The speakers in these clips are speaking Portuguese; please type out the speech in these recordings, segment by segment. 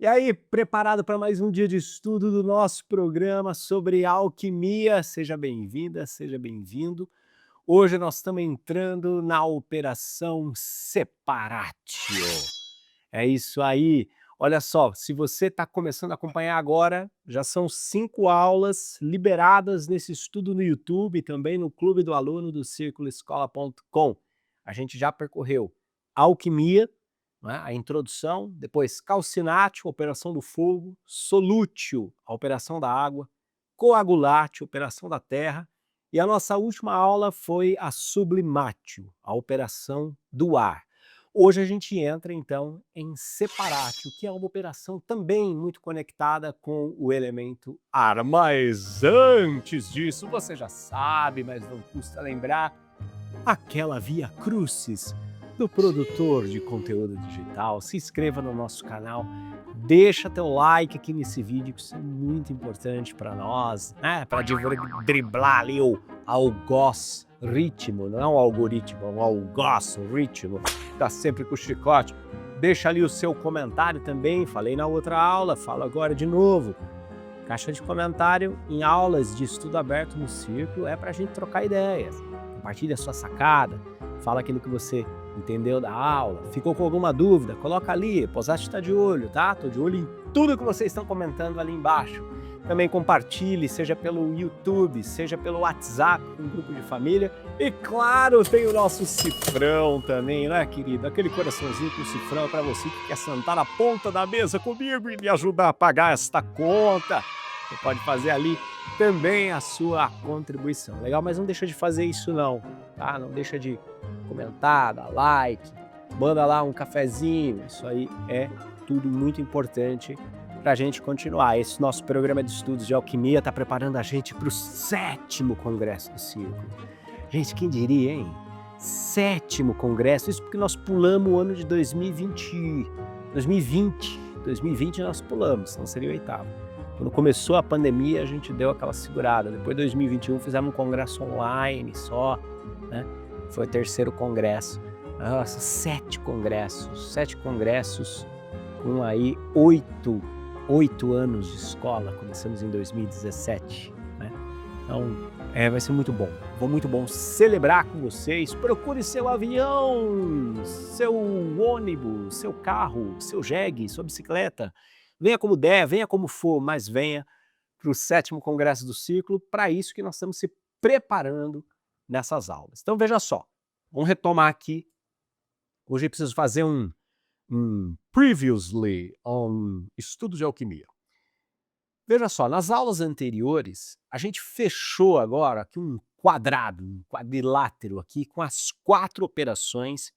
E aí, preparado para mais um dia de estudo do nosso programa sobre alquimia? Seja bem-vinda, seja bem-vindo. Hoje nós estamos entrando na operação Separatio. É isso aí. Olha só, se você está começando a acompanhar agora, já são 5 aulas liberadas nesse estudo no YouTube e também no Clube do Aluno do CírculoEscola.com. A gente já percorreu alquimia, né, a introdução, depois calcinatio, operação do fogo, solútil, a operação da água, coagulatio, operação da terra, e a nossa última aula foi a sublimatio, a operação do ar. Hoje a gente entra então em separatio, que é uma operação também muito conectada com o elemento ar. Mas antes disso, você já sabe, mas não custa lembrar, aquela via crucis do produtor de conteúdo digital. Se inscreva no nosso canal, deixa teu like aqui nesse vídeo, que isso é muito importante para nós, né? Para driblar ali o algoritmo, não é um algoritmo, é um algoritmo, tá sempre com o chicote. Deixa ali o seu comentário também, falei na outra aula, falo agora de novo. Caixa de comentário em aulas de estudo aberto no Círculo é para a gente trocar ideias. Compartilha a sua sacada, fala aquilo que você entendeu da aula, ficou com alguma dúvida, coloca ali, Posati está de olho, tá? Estou de olho em tudo que vocês estão comentando ali embaixo. Também compartilhe, seja pelo YouTube, seja pelo WhatsApp, com um grupo de família. E claro, tem o nosso cifrão também, né, querido? Aquele coraçãozinho com o cifrão é para você que quer sentar na ponta da mesa comigo e me ajudar a pagar esta conta. Você pode fazer ali também a sua contribuição. Legal? Mas não deixa de fazer isso não, tá? Não deixa de comentar, dar like, manda lá um cafezinho. Isso aí é tudo muito importante para a gente continuar. Esse nosso programa de estudos de alquimia está preparando a gente para o 7º Congresso do Círculo. Gente, quem diria, hein? 7º Congresso, isso porque nós pulamos o ano de 2020. 2020 nós pulamos, senão seria o 8º. Quando começou a pandemia, a gente deu aquela segurada. Depois de 2021, fizemos um congresso online só, né? Foi o 3º congresso. Nossa, 7 congressos. 7 congressos com aí 8 anos de escola. Começamos em 2017, né? Então, vai ser muito bom. Muito bom celebrar com vocês. Procure seu avião, seu ônibus, seu carro, seu jegue, sua bicicleta. Venha como der, venha como for, mas venha para o 7º Congresso do Círculo, para isso que nós estamos se preparando nessas aulas. Então veja só, vamos retomar aqui. Hoje eu preciso fazer um previously on estudos de alquimia. Veja só, nas aulas anteriores, a gente fechou agora aqui um quadrado, um quadrilátero aqui com as 4 operações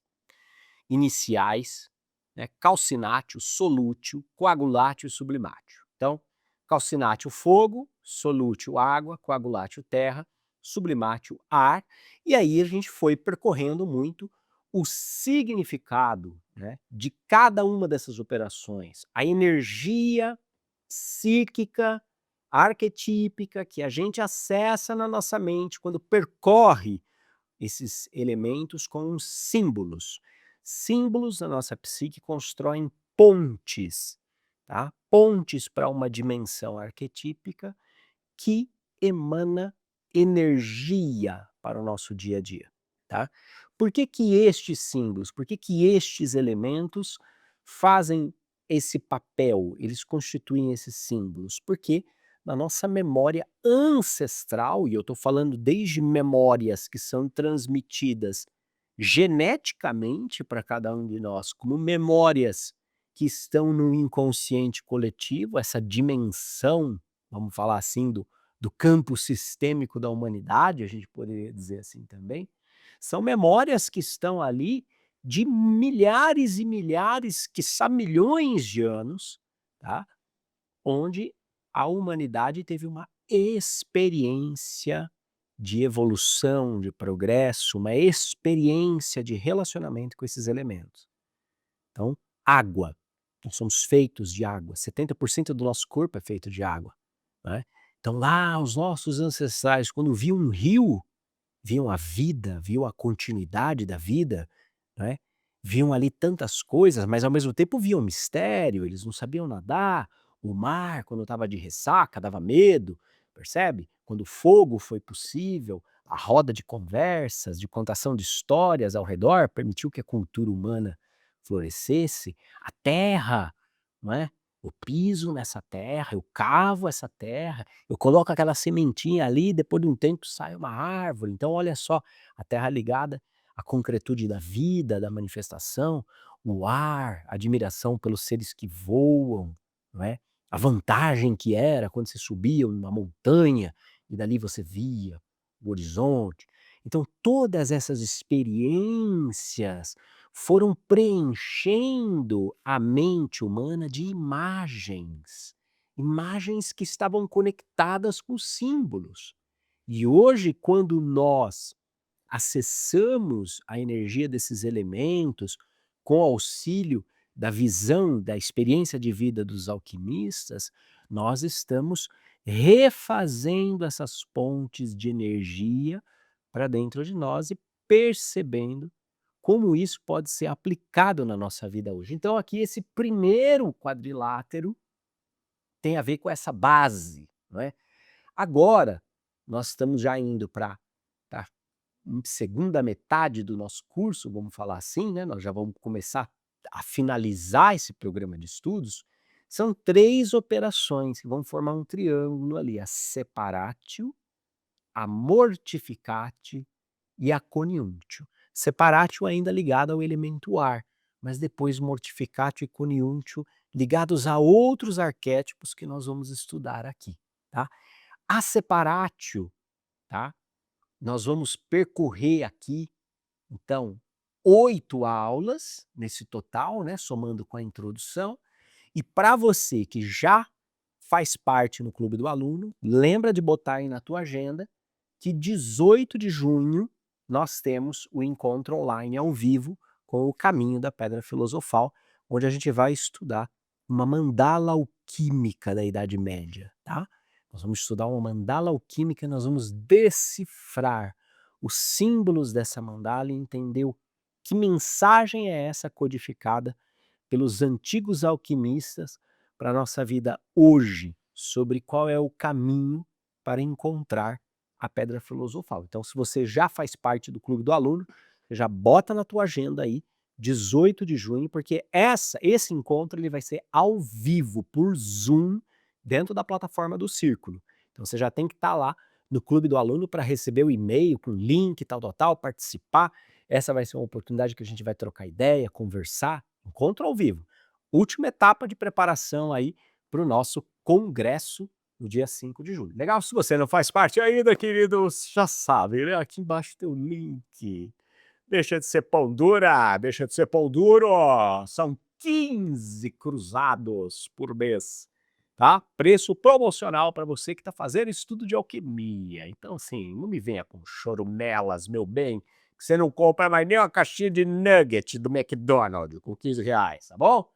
iniciais, né, calcinátio, solútil, coagulátil e sublimátil. Então, calcinátio, fogo, solútil, água, coagulátil, terra, sublimátil, ar, e aí a gente foi percorrendo muito o significado, né, de cada uma dessas operações, a energia psíquica, arquetípica que a gente acessa na nossa mente quando percorre esses elementos com símbolos. Símbolos na nossa psique constroem pontes, tá? Pontes para uma dimensão arquetípica que emana energia para o nosso dia a dia, tá? Por que que estes símbolos, por que que estes elementos fazem esse papel, eles constituem esses símbolos? Porque na nossa memória ancestral, e eu estou falando desde memórias que são transmitidas geneticamente para cada um de nós, como memórias que estão no inconsciente coletivo, essa dimensão, vamos falar assim, do campo sistêmico da humanidade, a gente poderia dizer assim também, são memórias que estão ali de milhares e milhares, quiçá milhões de anos, tá? Onde a humanidade teve uma experiência de evolução, de progresso, uma experiência de relacionamento com esses elementos. Então, água, nós somos feitos de água, 70% do nosso corpo é feito de água, né? Então lá os nossos ancestrais, quando viam um rio, viam a vida, viam a continuidade da vida, né? viam ali tantas coisas, mas ao mesmo tempo viam mistério, eles não sabiam nadar, o mar quando estava de ressaca dava medo, percebe? Quando o fogo foi possível, a roda de conversas, de contação de histórias ao redor permitiu que a cultura humana florescesse, a terra, não é? Eu piso nessa terra, eu cavo essa terra, eu coloco aquela sementinha ali, depois de um tempo sai uma árvore, então olha só, a terra ligada à concretude da vida, da manifestação, o ar, a admiração pelos seres que voam, não é? A vantagem que era quando você subia uma montanha e dali você via o horizonte. Então todas essas experiências foram preenchendo a mente humana de imagens, imagens que estavam conectadas com símbolos. E hoje, quando nós acessamos a energia desses elementos com auxílio da visão, da experiência de vida dos alquimistas, nós estamos refazendo essas pontes de energia para dentro de nós e percebendo como isso pode ser aplicado na nossa vida hoje. Então, aqui, esse primeiro quadrilátero tem a ver com essa base, não é? Agora, nós estamos já indo para a segunda metade do nosso curso, vamos falar assim, né? Nós já vamos começar a finalizar esse programa de estudos. São 3 operações que vão formar um triângulo ali: a separatio, a mortificatio e a coniuntio. Separatio ainda ligado ao elemento ar, mas depois mortificatio e coniuntio ligados a outros arquétipos que nós vamos estudar aqui, tá? A separatio, tá? Nós vamos percorrer aqui, então, 8 aulas nesse total, né, somando com a introdução. E para você que já faz parte no Clube do Aluno, lembra de botar aí na tua agenda que 18 de junho nós temos o encontro online ao vivo com o Caminho da Pedra Filosofal, onde a gente vai estudar uma mandala alquímica da Idade Média, tá? Nós vamos estudar uma mandala alquímica, nós vamos decifrar os símbolos dessa mandala e entender que mensagem é essa codificada pelos antigos alquimistas para a nossa vida hoje, sobre qual é o caminho para encontrar a pedra filosofal. Então, se você já faz parte do Clube do Aluno, você já bota na tua agenda aí, 18 de junho, porque esse encontro ele vai ser ao vivo, por Zoom, dentro da plataforma do Círculo. Então, você já tem que estar lá no Clube do Aluno para receber o e-mail com link, tal, participar. Essa vai ser uma oportunidade que a gente vai trocar ideia, conversar, encontro ao vivo. Última etapa de preparação aí para o nosso congresso no dia 5 de julho. Legal? Se você não faz parte ainda, queridos, já sabe, né? Aqui embaixo tem o link. Deixa de ser pão dura, deixa de ser pão duro. São 15 cruzados por mês, tá? Preço promocional para você que está fazendo estudo de alquimia. Então, assim, não me venha com chorumelas, meu bem, que você não compra mais nem uma caixinha de nugget do McDonald's com 15 reais, tá bom?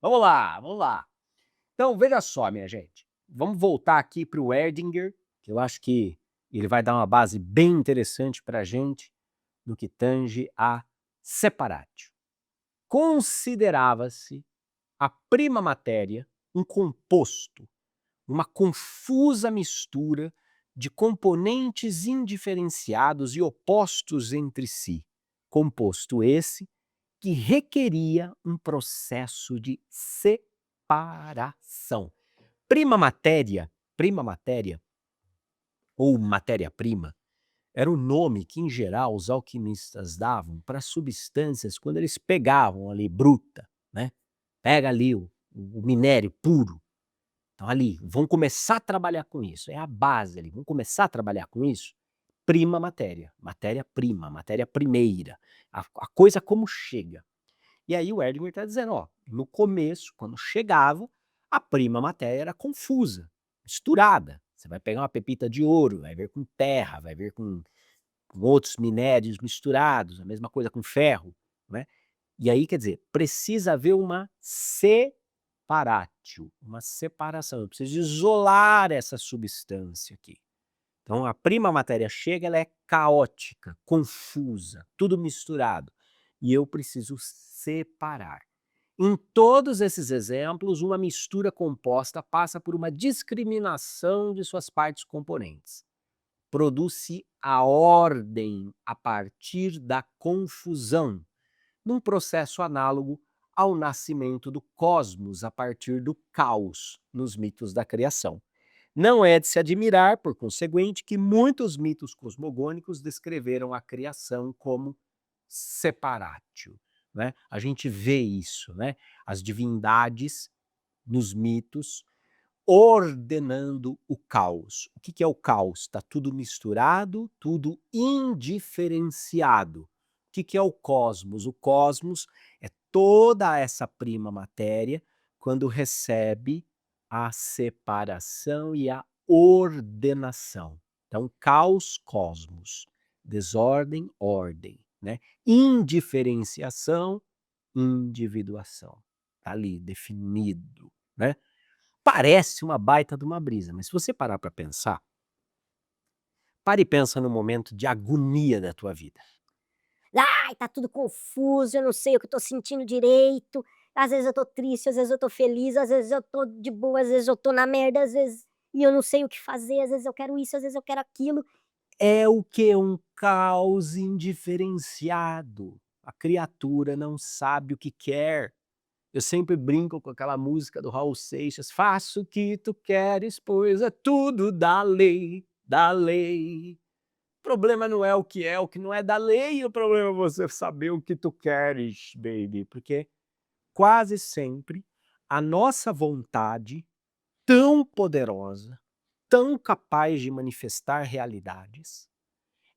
Vamos lá, vamos lá. Então, veja só, minha gente. Vamos voltar aqui para o Erdinger, que eu acho que ele vai dar uma base bem interessante para a gente no que tange a separatio. Considerava-se a prima matéria um composto, uma confusa mistura de componentes indiferenciados e opostos entre si, composto esse que requeria um processo de separação. Prima matéria ou matéria-prima era o nome que, em geral, os alquimistas davam para substâncias quando eles pegavam ali bruta, né? Pega ali o minério puro. Então, ali, vão começar a trabalhar com isso. É a base ali. Vão começar a trabalhar com isso. Prima matéria, matéria-prima, matéria primeira. A coisa como chega. E aí o Erdinger está dizendo, ó, no começo, quando chegava, a prima matéria era confusa, misturada. Você vai pegar uma pepita de ouro, vai ver com terra, vai ver com outros minérios misturados, a mesma coisa com ferro, né? E aí, quer dizer, precisa haver uma separatio, uma separação. Eu preciso isolar essa substância aqui. Então, a prima matéria chega, ela é caótica, confusa, tudo misturado. e eu preciso separar. Em todos esses exemplos, uma mistura composta passa por uma discriminação de suas partes componentes. Produz-se a ordem a partir da confusão, num processo análogo ao nascimento do cosmos a partir do caos nos mitos da criação. Não é de se admirar, por conseguinte, que muitos mitos cosmogônicos descreveram a criação como separatio, né? A gente vê isso, né? As divindades nos mitos ordenando o caos. O que é o caos? Está tudo misturado, tudo indiferenciado. O que é o cosmos? O cosmos é toda essa prima matéria quando recebe a separação e a ordenação. Então, caos, cosmos. Desordem, ordem, né? Indiferenciação, individuação. Está ali definido, né? Parece uma baita de uma brisa, mas se você parar para pensar, para e pensa no momento de agonia da tua vida. Ai, tá tudo confuso, eu não sei o que eu tô sentindo direito, às vezes eu tô triste, às vezes eu tô feliz, às vezes eu tô de boa, às vezes eu tô na merda, às vezes e eu não sei o que fazer, às vezes eu quero isso, às vezes eu quero aquilo. É o que? Um caos indiferenciado. A criatura não sabe o que quer. Eu sempre brinco com aquela música do Raul Seixas: "Faça o que tu queres, pois é tudo da lei, da lei". O problema não é o que não é da lei, o problema é você saber o que tu queres, baby, porque quase sempre a nossa vontade, tão poderosa, tão capaz de manifestar realidades,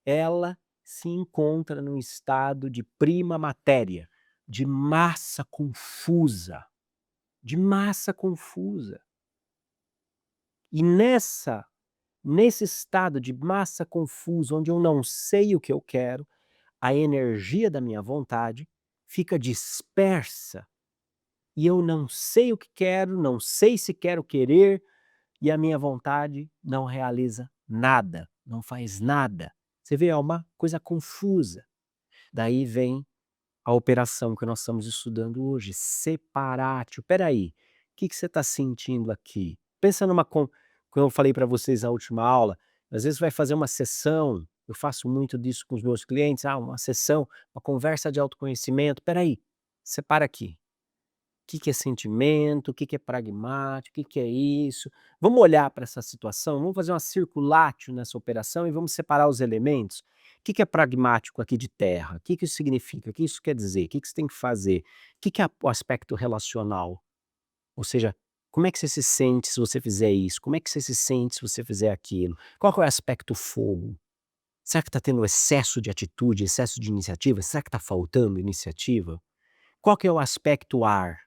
ela se encontra num estado de prima matéria, de massa confusa, de massa confusa. E nesse estado de massa confusa, onde eu não sei o que eu quero, a energia da minha vontade fica dispersa e eu não sei o que quero, não sei se quero querer, e a minha vontade não realiza nada, não faz nada. Você vê, é uma coisa confusa. Daí vem a operação que nós estamos estudando hoje, separatio. Espera aí, o que você está sentindo aqui? Pensa numa como eu falei para vocês na última aula, às vezes vai fazer uma sessão, eu faço muito disso com os meus clientes, uma sessão, uma conversa de autoconhecimento. Espera aí, separa aqui. O que é sentimento, o que é pragmático, o que é isso. Vamos olhar para essa situação, vamos fazer uma circulatio nessa operação e vamos separar os elementos. O que é pragmático aqui de terra? O que isso significa? O que isso quer dizer? O que você tem que fazer? O que é o aspecto relacional? Ou seja, como é que você se sente se você fizer isso? Como é que você se sente se você fizer aquilo? Qual que é o aspecto fogo? Será que está tendo excesso de atitude, excesso de iniciativa? Será que está faltando iniciativa? Qual que é o aspecto ar?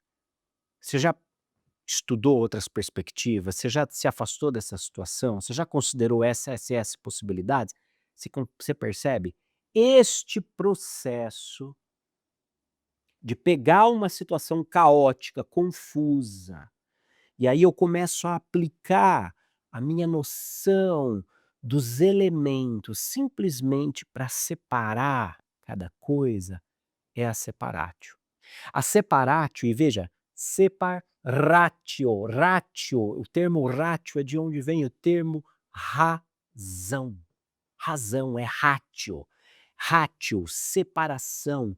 Você já estudou outras perspectivas? Você já se afastou dessa situação? Você já considerou essas possibilidades? Você percebe? Este processo de pegar uma situação caótica, confusa, e aí eu começo a aplicar a minha noção dos elementos simplesmente para separar cada coisa, é a separatio. A separatio, e veja, separatio, ratio, o termo ratio é de onde vem o termo razão. Razão é ratio. Ratio, separação,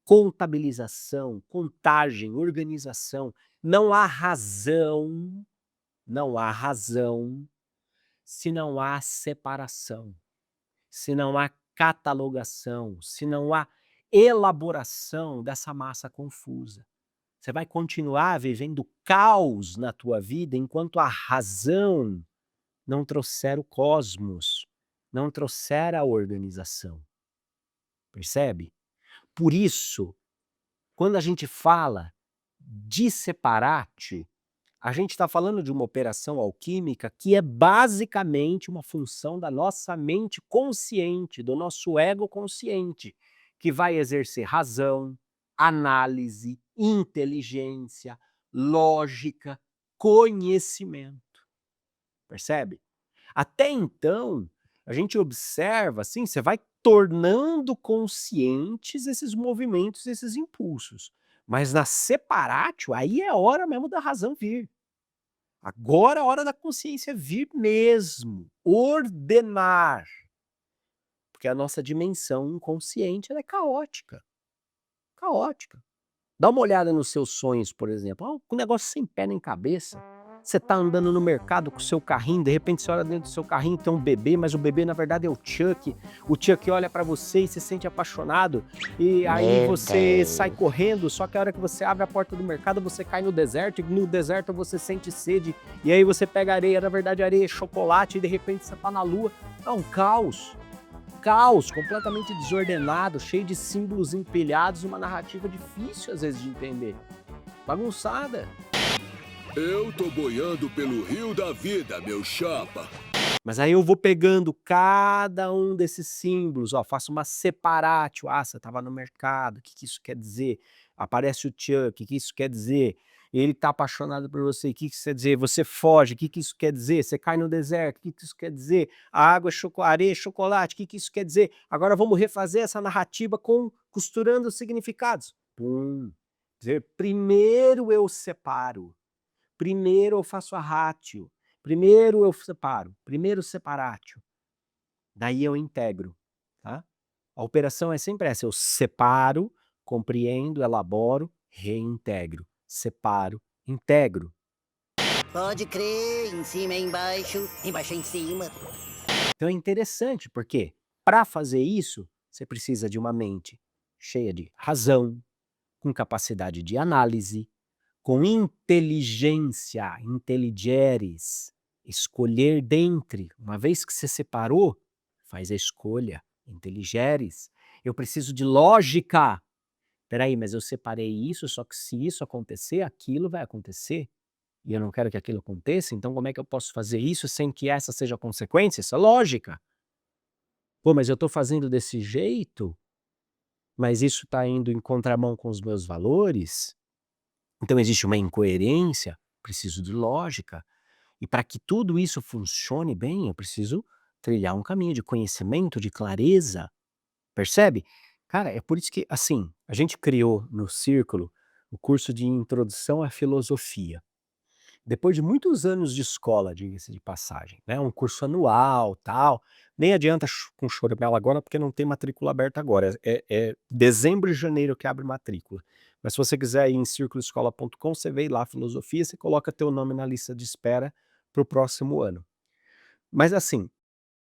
contabilização, contagem, organização. Não há razão, não há razão se não há separação, se não há catalogação, se não há elaboração dessa massa confusa. Você vai continuar vivendo caos na tua vida enquanto a razão não trouxer o cosmos, não trouxer a organização. Percebe? Por isso, quando a gente fala de separate, a gente está falando de uma operação alquímica que é basicamente uma função da nossa mente consciente, do nosso ego consciente, que vai exercer razão, análise, inteligência, lógica, conhecimento. Percebe? Até então, a gente observa, assim, você vai tornando conscientes esses movimentos, esses impulsos. Mas na separatio, aí é hora mesmo da razão vir. Agora é a hora da consciência vir mesmo, ordenar. Porque a nossa dimensão inconsciente, ela é caótica. Caótica. Dá uma olhada nos seus sonhos, por exemplo. Um negócio sem pé nem cabeça. Você tá andando no mercado com o seu carrinho, de repente você olha dentro do seu carrinho, tem um bebê, mas o bebê na verdade é o Chuck. O Chuck olha pra você e se sente apaixonado. E aí Meu você sai Deus. correndo, só que a hora que você abre a porta do mercado, você cai no deserto, e no deserto você sente sede. E aí você pega areia, na verdade a areia é chocolate, e de repente você tá na lua. É um caos. Caos, completamente desordenado, cheio de símbolos empilhados, uma narrativa difícil às vezes de entender. Bagunçada. Eu tô boiando pelo rio da vida, meu chapa. Mas aí eu vou pegando cada um desses símbolos, ó, faço uma separatio. Ah, você estava no mercado, o que que isso quer dizer? Aparece o Chuck, o que que isso quer dizer? Ele tá apaixonado por você, o que que isso quer dizer? Você foge, o que que isso quer dizer? Você cai no deserto, o que que isso quer dizer? A água é areia é chocolate, o que que isso quer dizer? Agora vamos refazer essa narrativa costurando os significados. Pum. Quer dizer, primeiro eu separo, primeiro eu faço a ratio, primeiro eu separo, primeiro separatio, daí eu integro, tá? A operação é sempre essa, eu separo, compreendo, elaboro, reintegro, separo, integro. Pode crer, em cima é embaixo é em cima. Então é interessante, porque para fazer isso, você precisa de uma mente cheia de razão, com capacidade de análise, com inteligência, intelligeres, escolher dentre. Uma vez que você separou, faz a escolha, intelligeres. Eu preciso de lógica. Espera aí, mas eu separei isso, só que se isso acontecer, aquilo vai acontecer. E eu não quero que aquilo aconteça, então como é que eu posso fazer isso sem que essa seja a consequência? Isso é lógica. Pô, mas eu estou fazendo desse jeito, mas isso está indo em contramão com os meus valores? Então existe uma incoerência, preciso de lógica. E para que tudo isso funcione bem, eu preciso trilhar um caminho de conhecimento, de clareza, percebe? Cara, é por isso que, assim, a gente criou no Círculo o curso de Introdução à Filosofia. Depois de muitos anos de escola, diga-se de passagem, né, um curso anual, tal, nem adianta com choramela agora, porque não tem matrícula aberta agora, é dezembro e janeiro que abre matrícula. Mas se você quiser ir em circuloescola.com, você vê lá filosofia, você coloca teu nome na lista de espera para o próximo ano. Mas assim,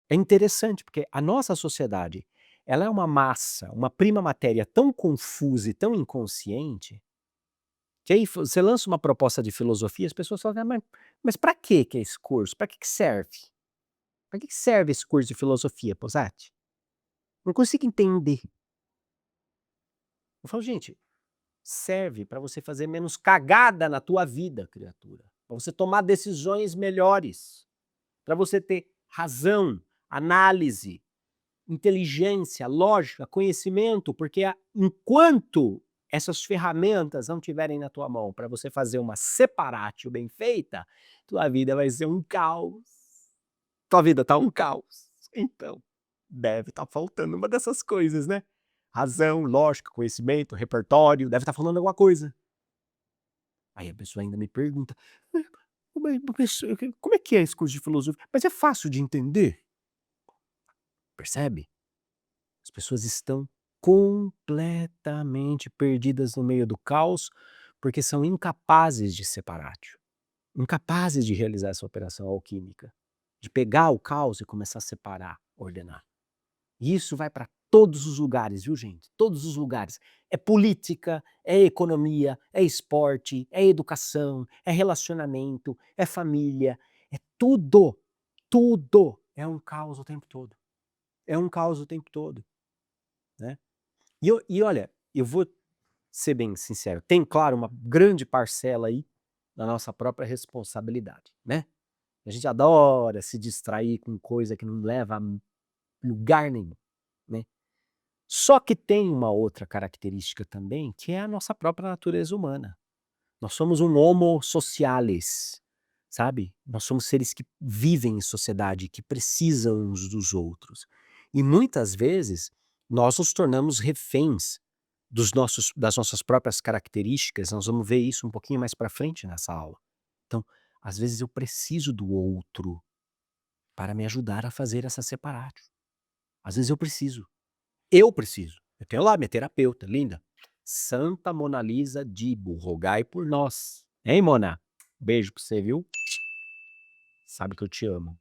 é interessante, porque a nossa sociedade, ela é uma massa, uma prima matéria tão confusa e tão inconsciente, que aí você lança uma proposta de filosofia, as pessoas falam: "Ah, mas para que é esse curso? Para que serve? Para que serve esse curso de filosofia, Posati?" Não consigo entender. Eu falo: "Gente, serve para você fazer menos cagada na tua vida, criatura, para você tomar decisões melhores, para você ter razão, análise, inteligência, lógica, conhecimento, porque enquanto essas ferramentas não tiverem na tua mão para você fazer uma separatio bem feita, tua vida vai ser um caos. Tua vida tá um caos. Então, deve estar faltando uma dessas coisas, né? Razão, lógica, conhecimento, repertório, deve estar faltando alguma coisa. Aí a pessoa ainda me pergunta: "Mas como é que é esse curso de filosofia? Mas é fácil de entender?" Percebe? As pessoas estão completamente perdidas no meio do caos, porque são incapazes de separatio, incapazes de realizar essa operação alquímica, de pegar o caos e começar a separar, ordenar. E isso vai para todos os lugares, viu, gente? Todos os lugares. É política, é economia, é esporte, é educação, é relacionamento, é família, é tudo, tudo é um caos o tempo todo. É um caos o tempo todo, né? E olha, eu vou ser bem sincero, tem, claro, uma grande parcela aí da nossa própria responsabilidade, né? A gente adora se distrair com coisa que não leva a lugar nenhum, né? Só que tem uma outra característica também, que é a nossa própria natureza humana. Nós somos um homo socialis, sabe? Nós somos seres que vivem em sociedade, que precisam uns dos outros. E muitas vezes nós nos tornamos reféns das nossas próprias características, nós vamos ver isso um pouquinho mais para frente nessa aula. Então, às vezes eu preciso do outro para me ajudar a fazer essa separatio. Às vezes eu preciso. Eu tenho lá minha terapeuta, linda. Santa Mona Lisa Dibo, rogai por nós. Hein, Mona? Beijo pra você, viu? Sabe que eu te amo.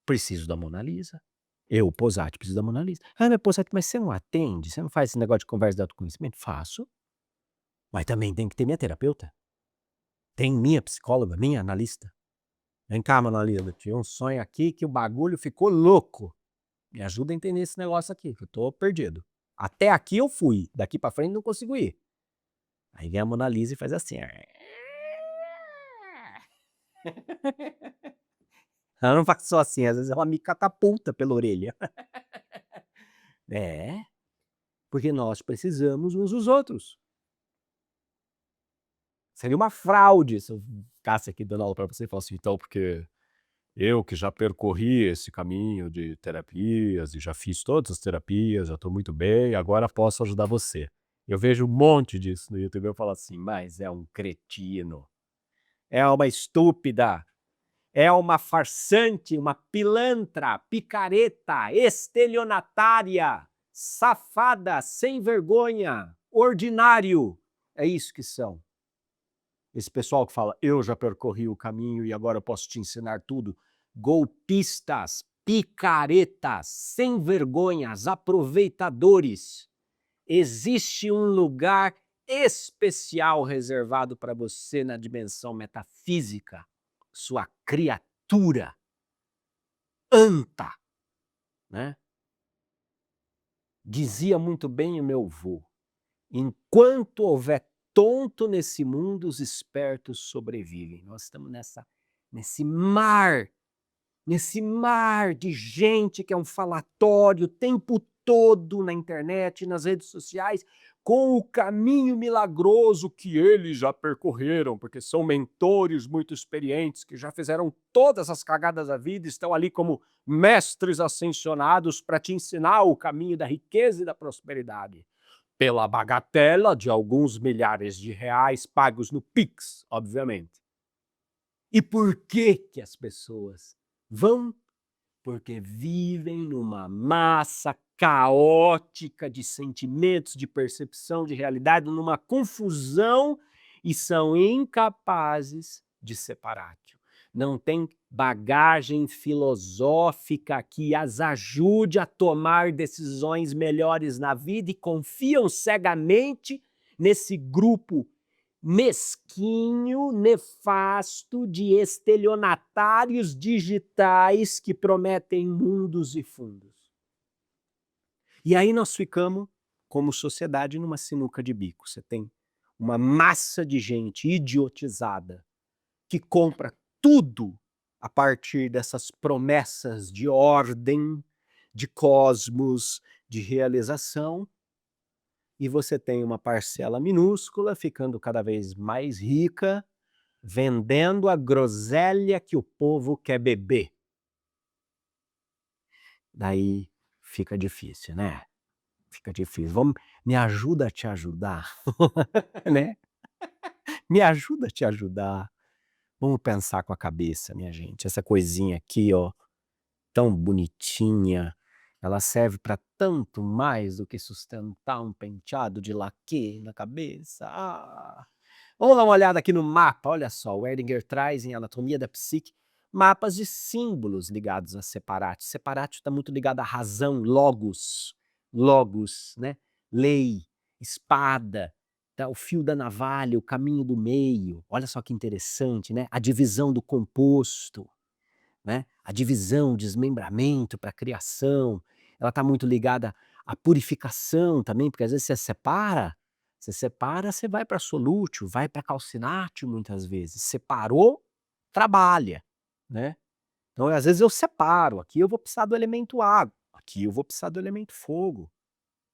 Preciso da Mona Lisa. Eu, Posati, preciso da Mona Lisa. Ah, mas Posati, mas você não atende? Você não faz esse negócio de conversa de autoconhecimento? Faço. Mas também tem que ter minha terapeuta. Tem minha psicóloga, minha analista. Vem cá, Mona Lisa, eu tive um sonho aqui que o bagulho ficou louco. Me ajuda a entender esse negócio aqui, que eu tô perdido. Até aqui eu fui, daqui pra frente não consigo ir. Aí vem a Mona Lisa e faz assim. Ela não faz só assim, às vezes ela me catapulta pela orelha. É, porque nós precisamos uns dos outros. Seria uma fraude se eu ficasse aqui dando aula pra você e falasse, então, porque eu que já percorri esse caminho de terapias e já fiz todas as terapias, já tô muito bem, agora posso ajudar você. Eu vejo um monte disso no YouTube, eu falo assim, mas é um cretino, é uma estúpida, é uma farsante, uma pilantra, picareta, estelionatária, safada, sem vergonha, ordinário. É isso que são. Esse pessoal que fala, eu já percorri o caminho e agora eu posso te ensinar tudo. Golpistas, picaretas, sem vergonhas, aproveitadores. Existe um lugar especial reservado para você na dimensão metafísica. Sua criatura. Anta. Né? Dizia muito bem o meu avô, enquanto houver tonto nesse mundo, os espertos sobrevivem. Nós estamos nesse mar de gente que é um falatório o tempo todo na internet, nas redes sociais, com o caminho milagroso que eles já percorreram, porque são mentores muito experientes que já fizeram todas as cagadas da vida, estão ali como mestres ascensionados para te ensinar o caminho da riqueza e da prosperidade. Pela bagatela de alguns milhares de reais pagos no Pix, obviamente. E por que as pessoas vão? Porque vivem numa massa caótica de sentimentos, de percepção, de realidade, numa confusão e são incapazes de separar. Não tem bagagem filosófica que as ajude a tomar decisões melhores na vida e confiam cegamente nesse grupo mesquinho, nefasto de estelionatários digitais que prometem mundos e fundos. E aí nós ficamos, como sociedade, numa sinuca de bico. Você tem uma massa de gente idiotizada que compra tudo a partir dessas promessas de ordem, de cosmos, de realização, e você tem uma parcela minúscula ficando cada vez mais rica, vendendo a groselha que o povo quer beber. Daí fica difícil, né? Fica difícil. Me ajuda a te ajudar, né? Me ajuda a te ajudar. Vamos pensar com a cabeça, minha gente. Essa coisinha aqui, ó, tão bonitinha, ela serve para tanto mais do que sustentar um penteado de laque na cabeça. Vamos dar uma olhada aqui no mapa. Olha só, o Erdinger traz em Anatomia da Psique mapas de símbolos ligados a separatio. Separatio está muito ligado à razão, logos, né? Lei, espada, tá? O fio da navalha, o caminho do meio. Olha só que interessante, né? A divisão do composto. Né? A divisão, o desmembramento para a criação, ela está muito ligada à purificação também, porque às vezes você vai para solútil, vai para calcinátil muitas vezes, separou, trabalha, né? Então às vezes eu separo, aqui eu vou precisar do elemento água, aqui eu vou precisar do elemento fogo,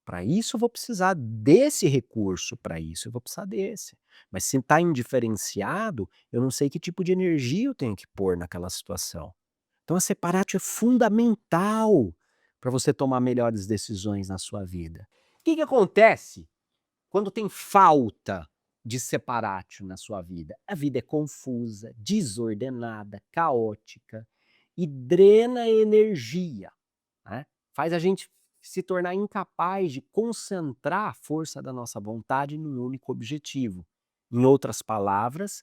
para isso eu vou precisar desse recurso, para isso eu vou precisar desse. Mas se está indiferenciado, eu não sei que tipo de energia eu tenho que pôr naquela situação. Então a separatio é fundamental para você tomar melhores decisões na sua vida. O que acontece quando tem falta de separatio na sua vida? A vida é confusa, desordenada, caótica e drena energia, né? Faz a gente se tornar incapaz de concentrar a força da nossa vontade num único objetivo. Em outras palavras,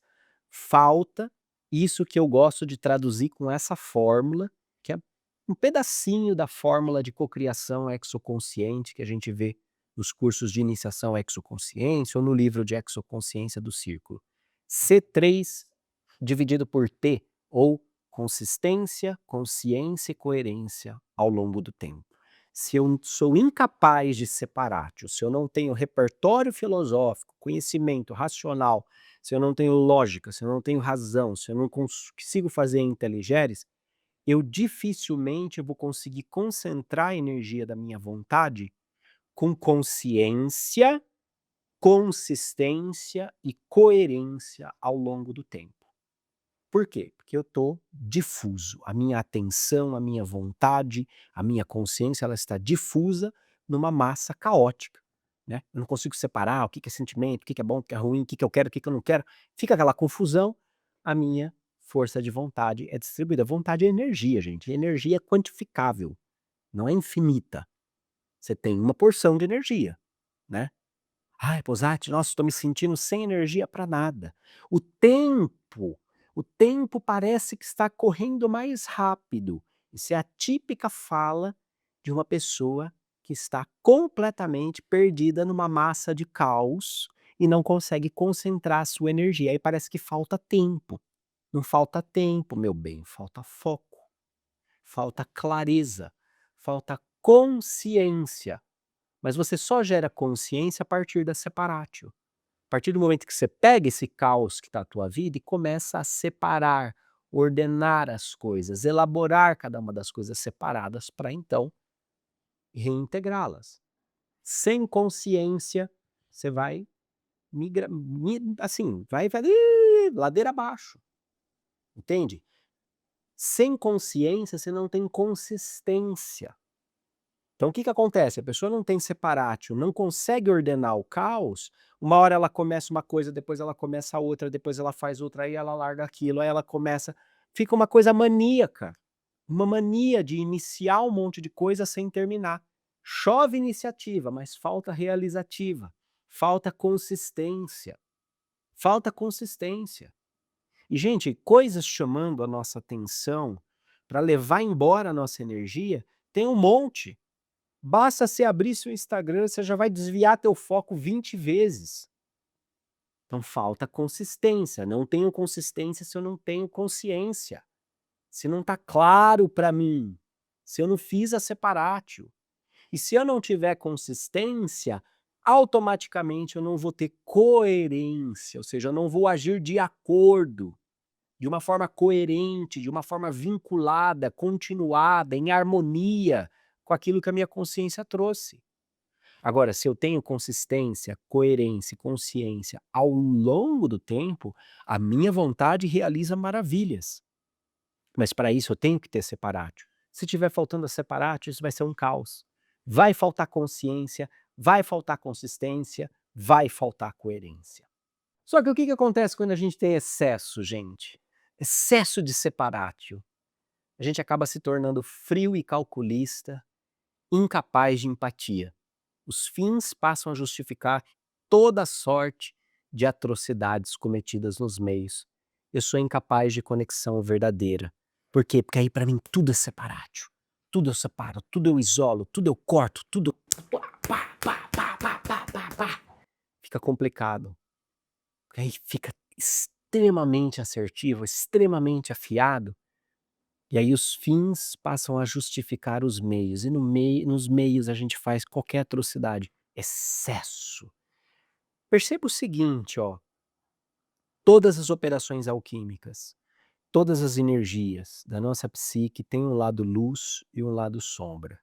falta isso que eu gosto de traduzir com essa fórmula, que é um pedacinho da fórmula de cocriação exoconsciente que a gente vê nos cursos de iniciação à exoconsciência ou no livro de exoconsciência do Círculo. C3 dividido por T, ou consistência, consciência e coerência ao longo do tempo. Se eu sou incapaz de separatio, se eu não tenho repertório filosófico, conhecimento racional, se eu não tenho lógica, se eu não tenho razão, se eu não consigo fazer inteligéres, eu dificilmente vou conseguir concentrar a energia da minha vontade com consciência, consistência e coerência ao longo do tempo. Por quê? Porque eu estou difuso. A minha atenção, a minha vontade, a minha consciência, ela está difusa numa massa caótica, né? Eu não consigo separar o que é sentimento, o que é bom, o que é ruim, o que eu quero, o que eu não quero. Fica aquela confusão. A minha força de vontade é distribuída. Vontade é energia, gente. E energia é quantificável, não é infinita. Você tem uma porção de energia, né? Ai, Posati, nossa, estou me sentindo sem energia para nada. O tempo parece que está correndo mais rápido. Isso é a típica fala de uma pessoa que está completamente perdida numa massa de caos e não consegue concentrar a sua energia. Aí parece que falta tempo. Não falta tempo, meu bem, falta foco, falta clareza, falta consciência. Mas você só gera consciência a partir da separatio. A partir do momento que você pega esse caos que está na tua vida e começa a separar, ordenar as coisas, elaborar cada uma das coisas separadas para então reintegrá-las. Sem consciência, você vai vai ladeira abaixo. Entende? Sem consciência, você não tem consistência. Então o que acontece? A pessoa não tem separatio, não consegue ordenar o caos, uma hora ela começa uma coisa, depois ela começa outra, depois ela faz outra, aí ela larga aquilo, aí ela começa... Fica uma coisa maníaca, uma mania de iniciar um monte de coisa sem terminar. Chove iniciativa, mas falta realizativa, falta consistência, falta consistência. E, gente, coisas chamando a nossa atenção para levar embora a nossa energia, tem um monte. Basta você abrir seu Instagram, você já vai desviar teu foco 20 vezes. Então falta consistência. Não tenho consistência se eu não tenho consciência. Se não está claro para mim. Se eu não fiz a separatio. E se eu não tiver consistência, automaticamente eu não vou ter coerência. Ou seja, eu não vou agir de acordo, de uma forma coerente, de uma forma vinculada, continuada, em harmonia com aquilo que a minha consciência trouxe. Agora, se eu tenho consistência, coerência e consciência ao longo do tempo, a minha vontade realiza maravilhas. Mas para isso eu tenho que ter separatio. Se tiver faltando a separatio, isso vai ser um caos. Vai faltar consciência, vai faltar consistência, vai faltar coerência. Só que o que acontece quando a gente tem excesso, gente? Excesso de separatio. A gente acaba se tornando frio e calculista, incapaz de empatia. Os fins passam a justificar toda sorte de atrocidades cometidas nos meios. Eu sou incapaz de conexão verdadeira. Por quê? Porque aí para mim tudo é separatio. Tudo eu separo, tudo eu isolo, tudo eu corto, tudo... Fica complicado. Aí fica extremamente assertivo, extremamente afiado. E aí os fins passam a justificar os meios. E nos meios a gente faz qualquer atrocidade. Excesso. Perceba o seguinte, ó. Todas as operações alquímicas, todas as energias da nossa psique têm um lado luz e um lado sombra.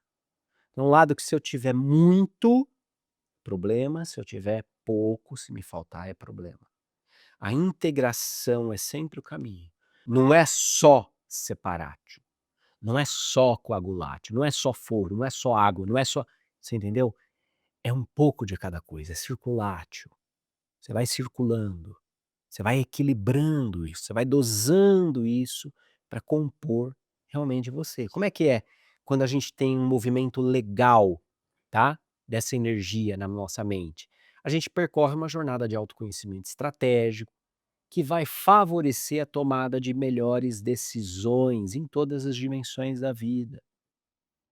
Um lado que se eu tiver muito, problema. Se eu tiver pouco, se me faltar, é problema. A integração é sempre o caminho. Não é só separatio. Não é só coagulante, não é só foro, não é só água, não é só, você entendeu? É um pouco de cada coisa, é circulátil. Você vai circulando, você vai equilibrando isso, você vai dosando isso para compor realmente você. Como é que é quando a gente tem um movimento legal, tá, dessa energia na nossa mente? A gente percorre uma jornada de autoconhecimento estratégico, que vai favorecer a tomada de melhores decisões em todas as dimensões da vida.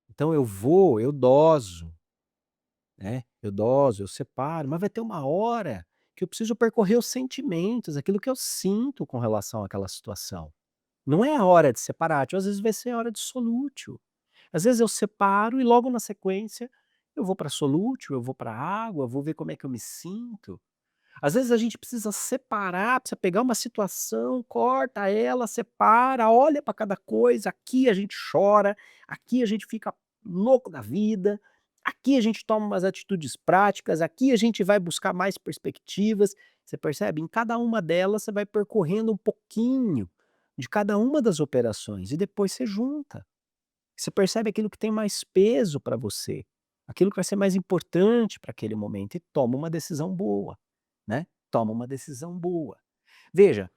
Então eu doso, né, eu doso, eu separo, mas vai ter uma hora que eu preciso percorrer os sentimentos, aquilo que eu sinto com relação àquela situação. Não é a hora de separatio, às vezes vai ser a hora de solútil. Às vezes eu separo e logo na sequência eu vou para solútil, eu vou para água, vou ver como é que eu me sinto. Às vezes a gente precisa separar, precisa pegar uma situação, corta ela, separa, olha para cada coisa, aqui a gente chora, aqui a gente fica louco da vida, aqui a gente toma umas atitudes práticas, aqui a gente vai buscar mais perspectivas, você percebe? Em cada uma delas você vai percorrendo um pouquinho de cada uma das operações e depois você junta. Você percebe aquilo que tem mais peso para você, aquilo que vai ser mais importante para aquele momento e toma uma decisão boa, né, toma uma decisão boa. Veja,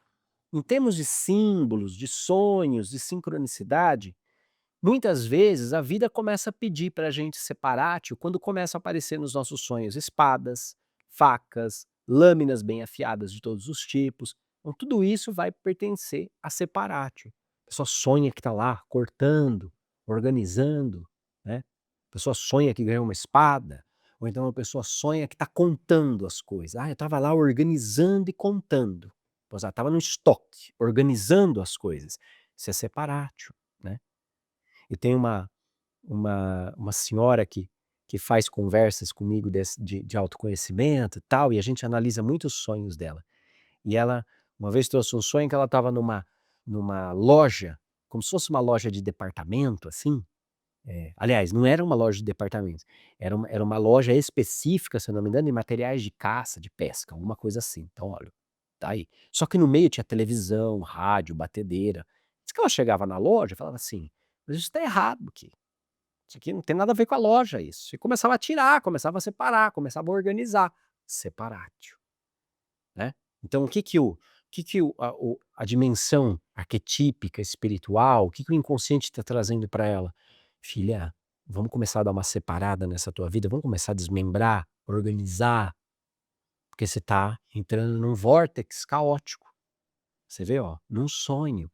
em termos de símbolos, de sonhos, de sincronicidade, muitas vezes a vida começa a pedir para a gente separatio quando começa a aparecer nos nossos sonhos espadas, facas, lâminas bem afiadas de todos os tipos. Então tudo isso vai pertencer a separatio. A pessoa sonha que está lá cortando, organizando, né. A pessoa sonha que ganhou uma espada, ou então a pessoa sonha que está contando as coisas. "Ah, eu estava lá organizando e contando". Pois ela estava no estoque, organizando as coisas. Isso é separatio, né. Eu tenho uma senhora que faz conversas comigo de autoconhecimento e tal, e a gente analisa muito os sonhos dela. E ela uma vez trouxe um sonho que ela estava numa loja, como se fosse uma loja de departamento, assim, aliás, não era uma loja de departamentos, era uma loja específica, se eu não me engano, de materiais de caça, de pesca, alguma coisa assim. Então olha, tá aí. Só que no meio tinha televisão, rádio, batedeira. Diz que ela chegava na loja e falava assim: "Mas isso está errado aqui. Isso aqui não tem nada a ver com a loja isso". E começava a tirar, começava a separar, começava a organizar. Separatio, né. Então o que que a dimensão arquetípica, espiritual, o que que o inconsciente está trazendo para ela? "Filha, vamos começar a dar uma separada nessa tua vida, vamos começar a desmembrar, organizar, porque você está entrando num vórtex caótico". Você vê, ó, num sonho,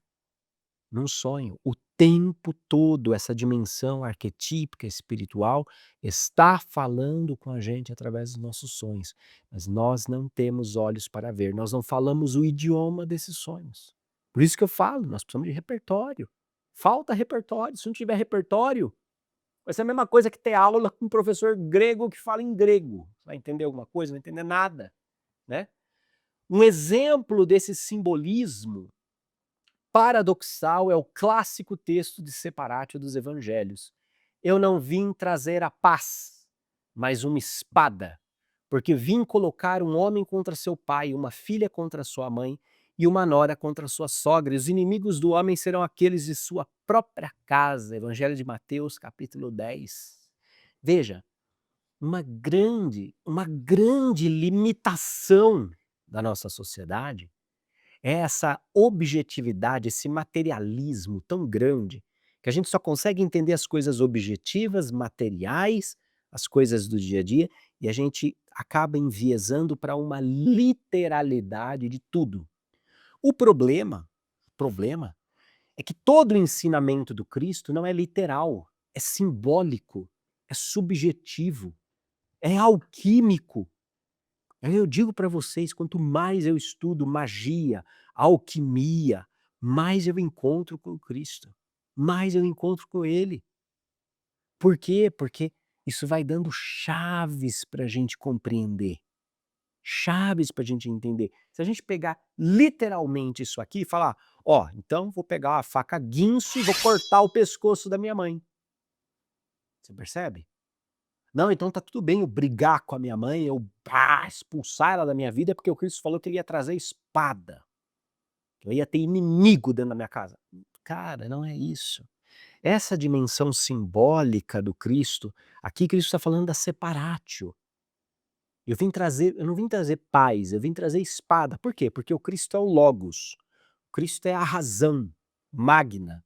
o tempo todo essa dimensão arquetípica, espiritual, está falando com a gente através dos nossos sonhos, mas nós não temos olhos para ver, nós não falamos o idioma desses sonhos. Por isso que eu falo, nós precisamos de repertório. Falta repertório, se não tiver repertório, vai ser a mesma coisa que ter aula com um professor grego que fala em grego. Vai entender alguma coisa? Não vai entender nada, né. Um exemplo desse simbolismo paradoxal é o clássico texto de Separatio dos Evangelhos: "Eu não vim trazer a paz, mas uma espada, porque vim colocar um homem contra seu pai, uma filha contra sua mãe e uma nora contra sua sogra, e os inimigos do homem serão aqueles de sua própria casa". Evangelho de Mateus, capítulo 10. Veja, uma grande limitação da nossa sociedade é essa objetividade, esse materialismo tão grande, que a gente só consegue entender as coisas objetivas, materiais, as coisas do dia a dia, e a gente acaba enviesando para uma literalidade de tudo. O problema é que todo o ensinamento do Cristo não é literal, é simbólico, é subjetivo, é alquímico. Eu digo para vocês, quanto mais eu estudo magia, alquimia, mais eu encontro com Cristo, mais eu encontro com Ele. Por quê? Porque isso vai dando chaves para a gente compreender, chaves para a gente entender. Se a gente pegar literalmente isso aqui e falar: "Ó, então vou pegar a faca guinso e vou cortar o pescoço da minha mãe". Você percebe? Não, então tá tudo bem eu brigar com a minha mãe, eu, expulsar ela da minha vida, porque o Cristo falou que ele ia trazer espada, que eu ia ter inimigo dentro da minha casa. Cara, não é isso. essa dimensão simbólica do Cristo, aqui Cristo está falando da separatio. Eu não vim trazer paz, eu vim trazer espada. Por quê? Porque o Cristo é o Logos. O Cristo é a razão magna,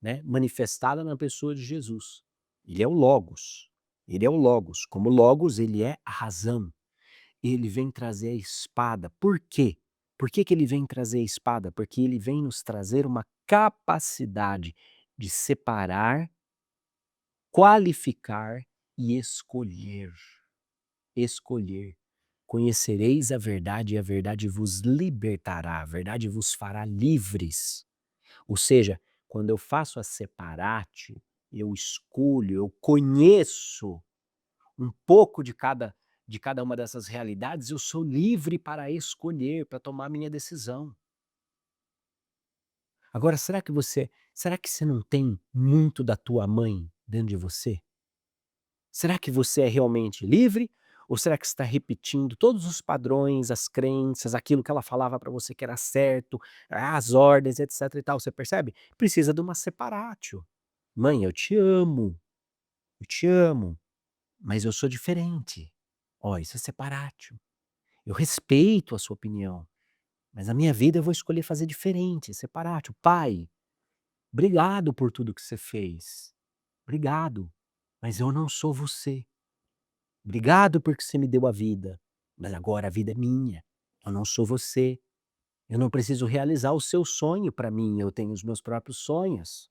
né, manifestada na pessoa de Jesus. Ele é o Logos. Ele é o Logos. Como Logos, ele é a razão. Ele vem trazer a espada. Por quê? Por que ele vem trazer a espada? Porque ele vem nos trazer uma capacidade de separar, qualificar e escolher. Escolher. Conhecereis a verdade e a verdade vos libertará, a verdade vos fará livres. Ou seja, quando eu faço a separatio, eu escolho, eu conheço um pouco de cada uma dessas realidades, eu sou livre para escolher, para tomar minha decisão. Agora, será que você não tem muito da tua mãe dentro de você? Será que você é realmente livre? Ou será que você está repetindo todos os padrões, as crenças, aquilo que ela falava para você que era certo, as ordens, etc e tal, você percebe? Precisa de uma separatio. Mãe, eu te amo, mas eu sou diferente. Ó, isso é separatio. Eu respeito a sua opinião, mas a minha vida eu vou escolher fazer diferente, separatio. Pai, obrigado por tudo que você fez. Obrigado, mas eu não sou você. Obrigado porque você me deu a vida, mas agora a vida é minha. Eu não sou você. Eu não preciso realizar o seu sonho para mim, eu tenho os meus próprios sonhos.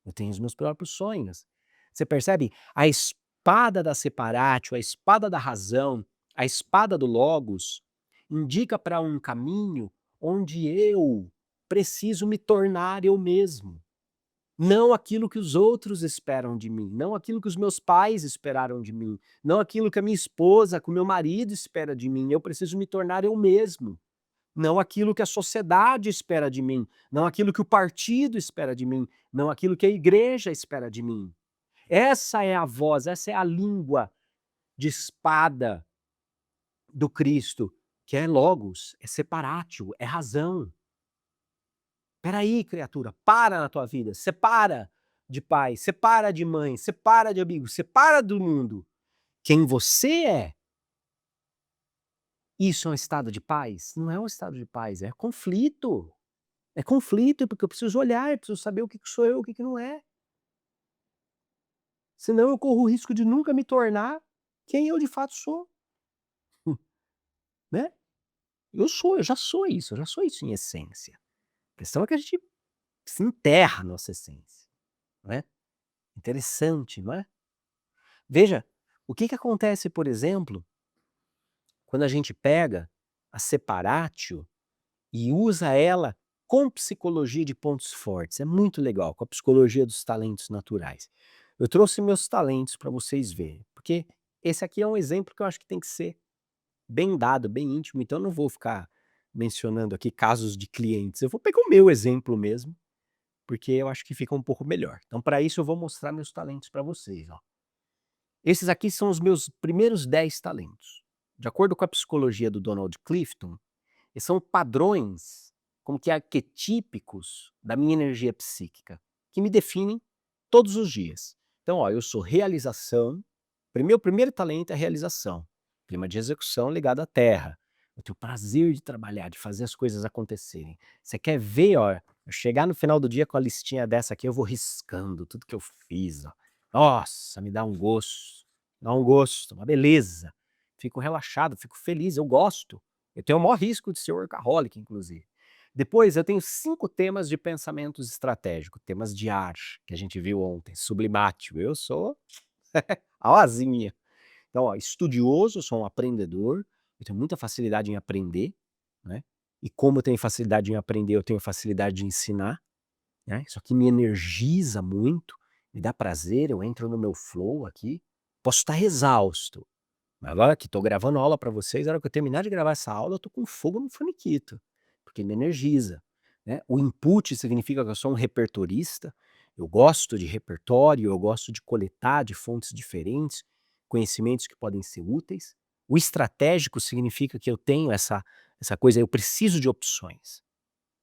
Eu tenho os meus próprios sonhos. Você percebe? A espada da separatio, a espada da razão, a espada do logos, indica para um caminho onde eu preciso me tornar eu mesmo. Não aquilo que os outros esperam de mim, não aquilo que os meus pais esperaram de mim, não aquilo que a minha esposa, que o meu marido espera de mim. Eu preciso me tornar eu mesmo. Não aquilo que a sociedade espera de mim, não aquilo que o partido espera de mim, não aquilo que a igreja espera de mim. Essa é a voz, essa é a língua de espada do Cristo, que é logos, é separatio, é razão. Espera aí, criatura, para na tua vida, separa de pai, separa de mãe, separa de amigo, separa do mundo. Quem você é. Isso é um estado de paz? Não é um estado de paz, é conflito. É conflito, porque eu preciso olhar, eu preciso saber o que sou eu, o que não é. Senão eu corro o risco de nunca me tornar quem eu de fato sou. Né? Eu já sou isso em essência. A questão é que a gente se enterra a nossa essência. Não é? Interessante, não é? Veja, o que acontece, por exemplo, quando a gente pega a separatio e usa ela com psicologia de pontos fortes. É muito legal, com a psicologia dos talentos naturais. Eu trouxe meus talentos para vocês verem, porque esse aqui é um exemplo que eu acho que tem que ser bem dado, bem íntimo, então eu não vou ficar mencionando aqui casos de clientes, eu vou pegar o meu exemplo mesmo, porque eu acho que fica um pouco melhor. Então, para isso, eu vou mostrar meus talentos para vocês. Ó. Esses aqui são os meus primeiros 10 talentos. De acordo com a psicologia do Donald Clifton, eles são padrões, como que arquetípicos da minha energia psíquica, que me definem todos os dias. Então, ó, eu sou realização, meu primeiro talento é realização, clima de execução ligado à terra. Eu tenho prazer de trabalhar, de fazer as coisas acontecerem. Você quer ver, ó, eu chegar no final do dia com a listinha dessa aqui, eu vou riscando tudo que eu fiz, ó. Nossa, me dá um gosto, uma beleza. Fico relaxado, fico feliz, eu gosto. Eu tenho o maior risco de ser workaholic, inclusive. Depois, eu tenho 5 temas de pensamentos estratégicos, temas de ar, que a gente viu ontem, sublimátil. Eu sou a asinha. Então, ó, estudioso, eu sou um aprendedor, eu tenho muita facilidade em aprender, né? E como eu tenho facilidade em aprender, eu tenho facilidade de ensinar, né? Isso aqui me energiza muito, me dá prazer, eu entro no meu flow aqui. Posso estar exausto, mas agora que estou gravando aula para vocês, na hora que eu terminar de gravar essa aula, eu estou com fogo no faniquito, porque me energiza, né? O input significa que eu sou um repertorista, eu gosto de repertório, eu gosto de coletar de fontes diferentes, conhecimentos que podem ser úteis. O estratégico significa que eu tenho essa coisa, eu preciso de opções,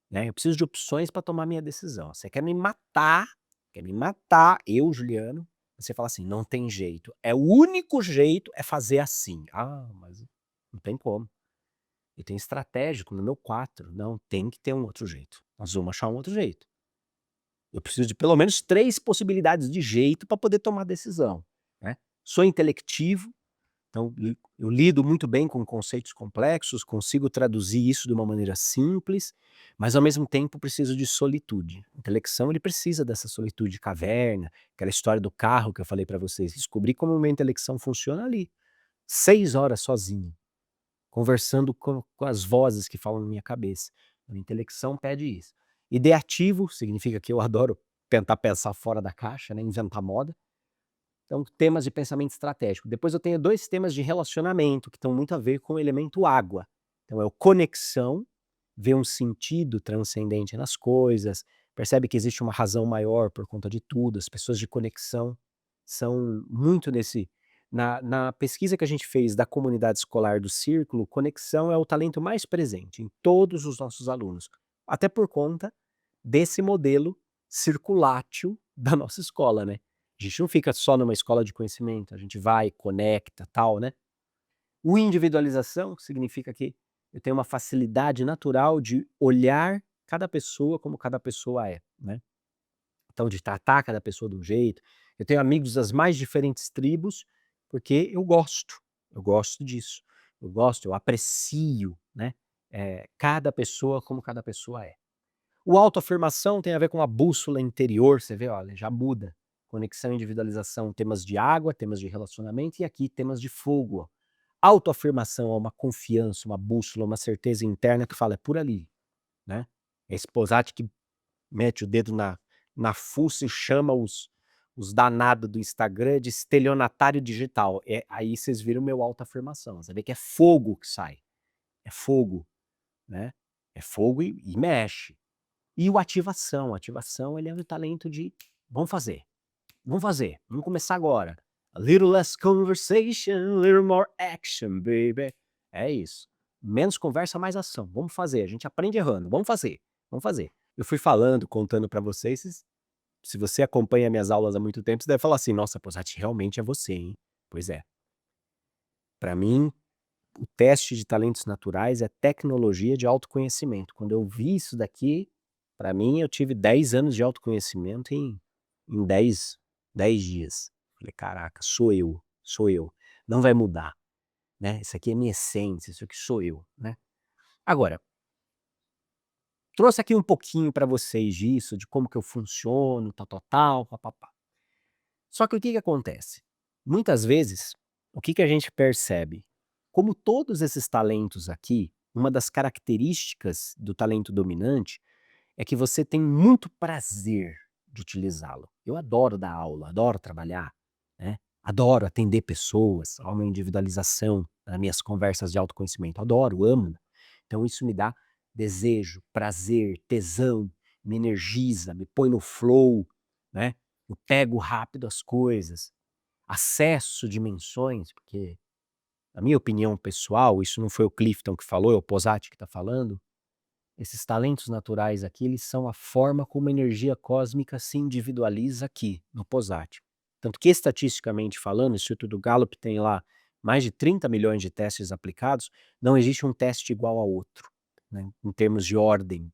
né? Eu preciso de opções para tomar minha decisão. Você quer me matar, quer me matar, eu, Juliano. Você fala assim, não tem jeito. O único jeito é fazer assim. Ah, mas não tem como. Eu tenho estratégico no meu 4. Não, tem que ter um outro jeito. Nós vamos achar um outro jeito. Eu preciso de pelo menos 3 possibilidades de jeito para poder tomar decisão, né. Sou intelectivo, então eu lido muito bem com conceitos complexos, consigo traduzir isso de uma maneira simples, mas ao mesmo tempo preciso de solitude. A intelecção ele precisa dessa solitude de caverna, aquela história do carro que eu falei para vocês, descobri como a minha intelecção funciona ali, 6 horas sozinho, conversando com as vozes que falam na minha cabeça. A intelecção pede isso. Ideativo significa que eu adoro tentar pensar fora da caixa, né, inventar moda. Então, temas de pensamento estratégico. Depois eu tenho 2 temas de relacionamento que estão muito a ver com o elemento água. Então é o conexão, ver um sentido transcendente nas coisas, percebe que existe uma razão maior por conta de tudo. As pessoas de conexão são muito na pesquisa que a gente fez da comunidade escolar do Círculo, conexão é o talento mais presente em todos os nossos alunos, até por conta desse modelo circulátil da nossa escola, né. A gente não fica só numa escola de conhecimento, a gente vai, conecta, tal, né. O individualização significa que eu tenho uma facilidade natural de olhar cada pessoa como cada pessoa é, né. Então de tratar cada pessoa de um jeito. Eu tenho amigos das mais diferentes tribos, porque eu gosto disso. Eu aprecio, né, cada pessoa como cada pessoa é. O autoafirmação tem a ver com a bússola interior, você vê, olha, já muda. Conexão e individualização, temas de água, temas de relacionamento e aqui temas de fogo, ó. Autoafirmação é uma confiança, uma bússola, uma certeza interna que fala: "É por ali", né. É esse Posati que mete o dedo na fuça e chama os danado do Instagram de estelionatário digital. Aí vocês viram meu autoafirmação, você vê que é fogo que sai, é fogo, né. É fogo e mexe. E o ativação ele é o talento de: vamos fazer, vamos começar agora. A little less conversation, a little more action, baby. É isso. Menos conversa, mais ação. Vamos fazer, a gente aprende errando, vamos fazer, vamos fazer. Eu fui falando, contando para vocês, se você acompanha minhas aulas há muito tempo, você deve falar assim: "Nossa, Posati, realmente é você, hein". Pois é. Para mim, o teste de talentos naturais é tecnologia de autoconhecimento. Quando eu vi isso daqui, para mim eu tive 10 anos de autoconhecimento em 10 dias. Falei: "Caraca, sou eu, não vai mudar, né, isso aqui é minha essência, isso aqui sou eu", né. Agora, trouxe aqui um pouquinho para vocês disso, de como que eu funciono, tal, pá-pá-pá. Só que o que que acontece? Muitas vezes, o que que a gente percebe? Como todos esses talentos aqui, uma das características do talento dominante é que você tem muito prazer de utilizá-lo. Eu adoro dar aula, adoro trabalhar, né? Adoro atender pessoas, a uma individualização nas minhas conversas de autoconhecimento. Adoro, amo. Então isso me dá desejo, prazer, tesão, me energiza, me põe no flow, né? Eu pego rápido as coisas, acesso dimensões, porque, na minha opinião pessoal, isso não foi o Clifton que falou, é o Posati que está falando, esses talentos naturais aqui, eles são a forma como a energia cósmica se individualiza aqui, no Posati. Tanto que, estatisticamente falando, o Instituto Gallup tem lá mais de 30 milhões de testes aplicados, não existe um teste igual ao outro, né, em termos de ordem.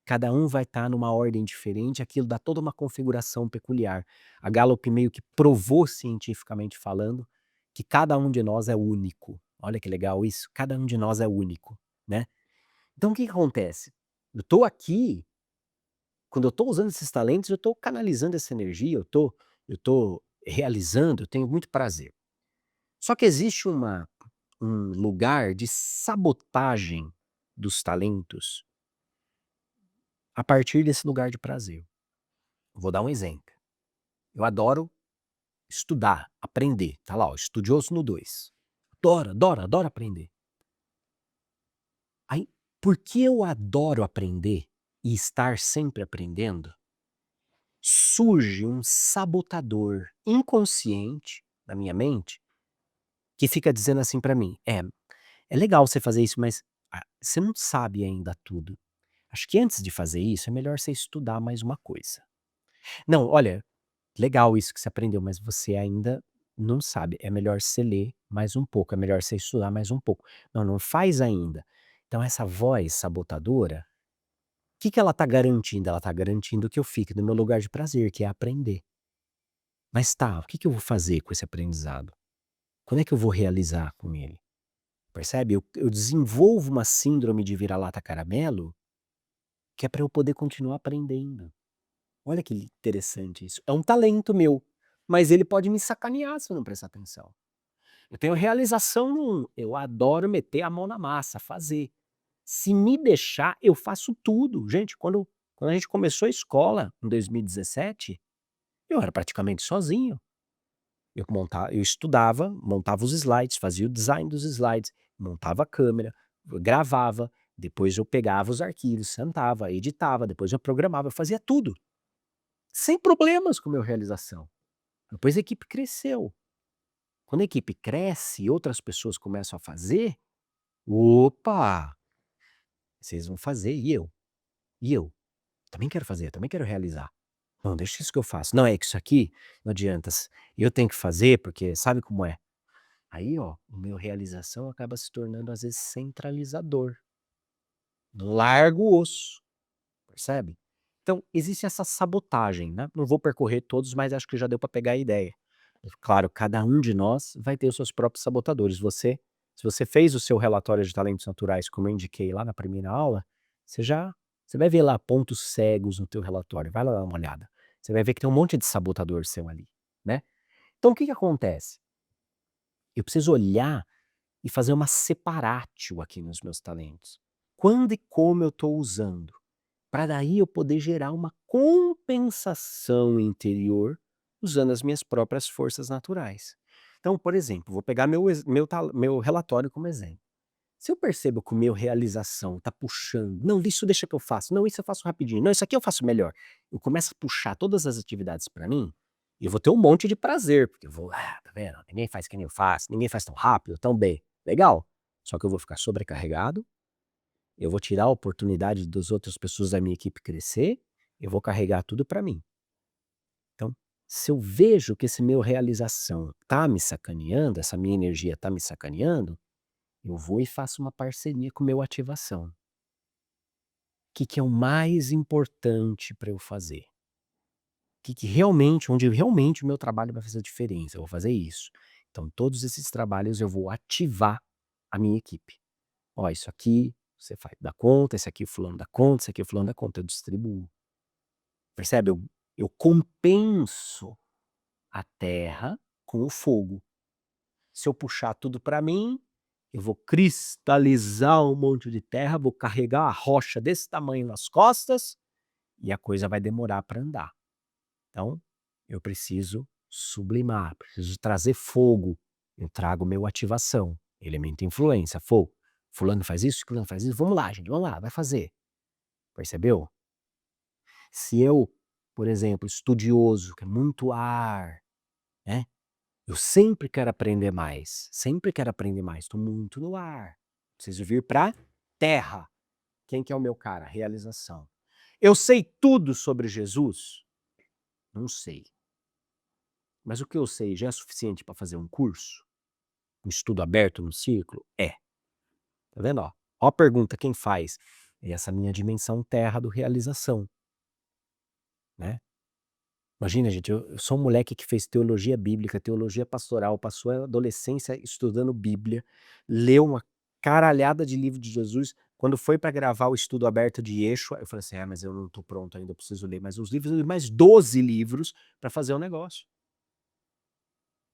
Cada um vai estar numa ordem diferente, aquilo dá toda uma configuração peculiar. A Gallup meio que provou cientificamente falando que cada um de nós é único. Olha que legal isso, cada um de nós é único, né. Então o que que acontece? Eu estou aqui, quando eu estou usando esses talentos, eu estou canalizando essa energia, eu estou realizando, eu tenho muito prazer. Só que existe um lugar de sabotagem dos talentos a partir desse lugar de prazer. Vou dar um exemplo. Eu adoro estudar, aprender, tá lá ó, estudioso no 2. Adoro aprender. Aí, porque eu adoro aprender e estar sempre aprendendo, surge um sabotador inconsciente na minha mente, que fica dizendo assim pra mim: é legal você fazer isso, mas, você não sabe ainda tudo. Acho que antes de fazer isso, é melhor você estudar mais uma coisa. Não, olha, legal isso que você aprendeu, mas você ainda não sabe. É melhor você ler mais um pouco, é melhor você estudar mais um pouco. Não, não faz ainda. Então essa voz sabotadora, o que que ela tá garantindo? Ela tá garantindo que eu fique no meu lugar de prazer, que é aprender. Mas tá, o que que eu vou fazer com esse aprendizado? Quando é que eu vou realizar com ele? Percebe? Eu desenvolvo uma síndrome de vira-lata caramelo, que é para eu poder continuar aprendendo. Olha que interessante isso. É um talento meu, mas ele pode me sacanear se eu não prestar atenção. Eu tenho realização num, eu adoro meter a mão na massa, fazer. Se me deixar, eu faço tudo. Gente, quando a gente começou a escola, em 2017, eu era praticamente sozinho. Eu estudava, montava os slides, fazia o design dos slides, montava a câmera, gravava, depois eu pegava os arquivos, sentava, editava, depois eu programava, eu fazia tudo. Sem problemas com a minha realização. Depois a equipe cresceu. Quando a equipe cresce e outras pessoas começam a fazer, opa, vocês vão fazer e eu? E eu? Também quero fazer, também quero realizar. Não, deixa isso que eu faço. Não, é que isso aqui não adianta. Eu tenho que fazer porque sabe como é? Aí, ó, o meu realização acaba se tornando às vezes centralizador. Larga o osso, percebe? Então, existe essa sabotagem, né? Não vou percorrer todos, mas acho que já deu para pegar a ideia. Claro, cada um de nós vai ter os seus próprios sabotadores. Se você fez o seu relatório de talentos naturais, como eu indiquei lá na primeira aula, você vai ver lá pontos cegos no teu relatório. Vai lá dar uma olhada. Você vai ver que tem um monte de sabotador seu ali, né? Então, o que que acontece? Eu preciso olhar e fazer uma separatio aqui nos meus talentos. Quando e como eu estou usando, para daí eu poder gerar uma compensação interior usando as minhas próprias forças naturais. Então, por exemplo, vou pegar meu relatório como exemplo. Se eu percebo que o meu realização está puxando, não, isso deixa que eu faço, não, isso eu faço rapidinho, não, isso aqui eu faço melhor. Eu começo a puxar todas as atividades para mim, e eu vou ter um monte de prazer, porque eu vou, tá vendo? Ninguém faz que nem eu faço, ninguém faz tão rápido, tão bem. Legal. Só que eu vou ficar sobrecarregado, eu vou tirar a oportunidade das outras pessoas da minha equipe crescer, eu vou carregar tudo para mim. Então, se eu vejo que esse meu realização tá me sacaneando, essa minha energia tá me sacaneando, eu vou e faço uma parceria com o meu ativação. O que é o mais importante para eu fazer? Que realmente, onde realmente o meu trabalho vai fazer diferença, eu vou fazer isso. Então, todos esses trabalhos eu vou ativar a minha equipe. Ó, isso aqui você faz, dá conta, esse aqui o fulano dá conta, esse aqui o fulano dá conta, eu distribuo. Percebe? Eu compenso a terra com o fogo. Se eu puxar tudo para mim, eu vou cristalizar um monte de terra, vou carregar a rocha desse tamanho nas costas e a coisa vai demorar para andar. Então, eu preciso sublimar, preciso trazer fogo. Eu trago meu ativação, elemento influência, fogo. Fulano faz isso, fulano faz isso. Vamos lá, gente, vamos lá, vai fazer. Percebeu? Se eu, por exemplo, estudioso, que é muito ar, né? Eu sempre quero aprender mais, estou muito no ar. Preciso vir para terra. Quem que é o meu cara? Realização. Eu sei tudo sobre Jesus? Não sei. Mas o que eu sei já é suficiente para fazer um curso? Um estudo aberto no círculo? É. Tá vendo? Ó a pergunta, quem faz? É essa minha dimensão terra do realização, né? Imagina, gente, eu sou um moleque que fez teologia bíblica, teologia pastoral, passou a adolescência estudando Bíblia, leu uma caralhada de livro de Jesus. Quando foi para gravar o estudo aberto de Yeshua, eu falei assim: mas eu não tô pronto ainda, eu preciso ler mais uns livros, eu li mais 12 livros para fazer o negócio.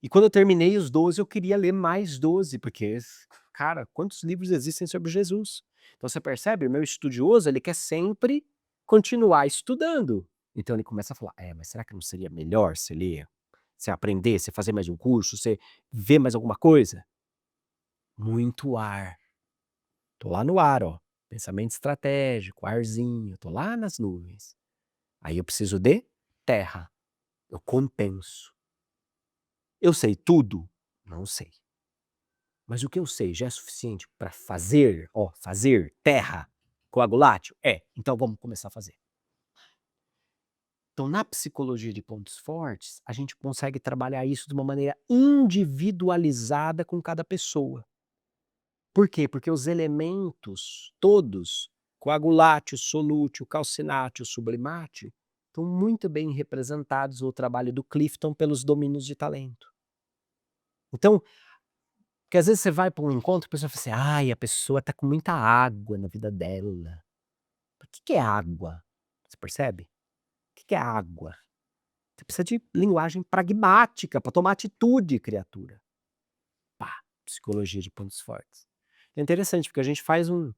E quando eu terminei os 12, eu queria ler mais 12, porque, cara, quantos livros existem sobre Jesus? Então você percebe, o meu estudioso, ele quer sempre continuar estudando. Então ele começa a falar: mas será que não seria melhor você ler, você aprender, você fazer mais um curso, você ver mais alguma coisa? Muito ar. Tô lá no ar, ó. Pensamento estratégico, arzinho, tô lá nas nuvens. Aí eu preciso de terra. Eu compenso. Eu sei tudo? Não sei. Mas o que eu sei já é suficiente para fazer, ó, fazer terra coagulátil? É. Então vamos começar a fazer. Então, na psicologia de pontos fortes, a gente consegue trabalhar isso de uma maneira individualizada com cada pessoa. Por quê? Porque os elementos todos, coagulátil, solútil, calcinátil, sublimate, estão muito bem representados no trabalho do Clifton pelos domínios de talento. Então, porque às vezes você vai para um encontro e a pessoa fala assim: "Ai, a pessoa tá com muita água na vida dela". O que é água? Você percebe? O que é água? Você precisa de linguagem pragmática para tomar atitude, criatura. Pá, psicologia de pontos fortes. É interessante, porque a gente faz um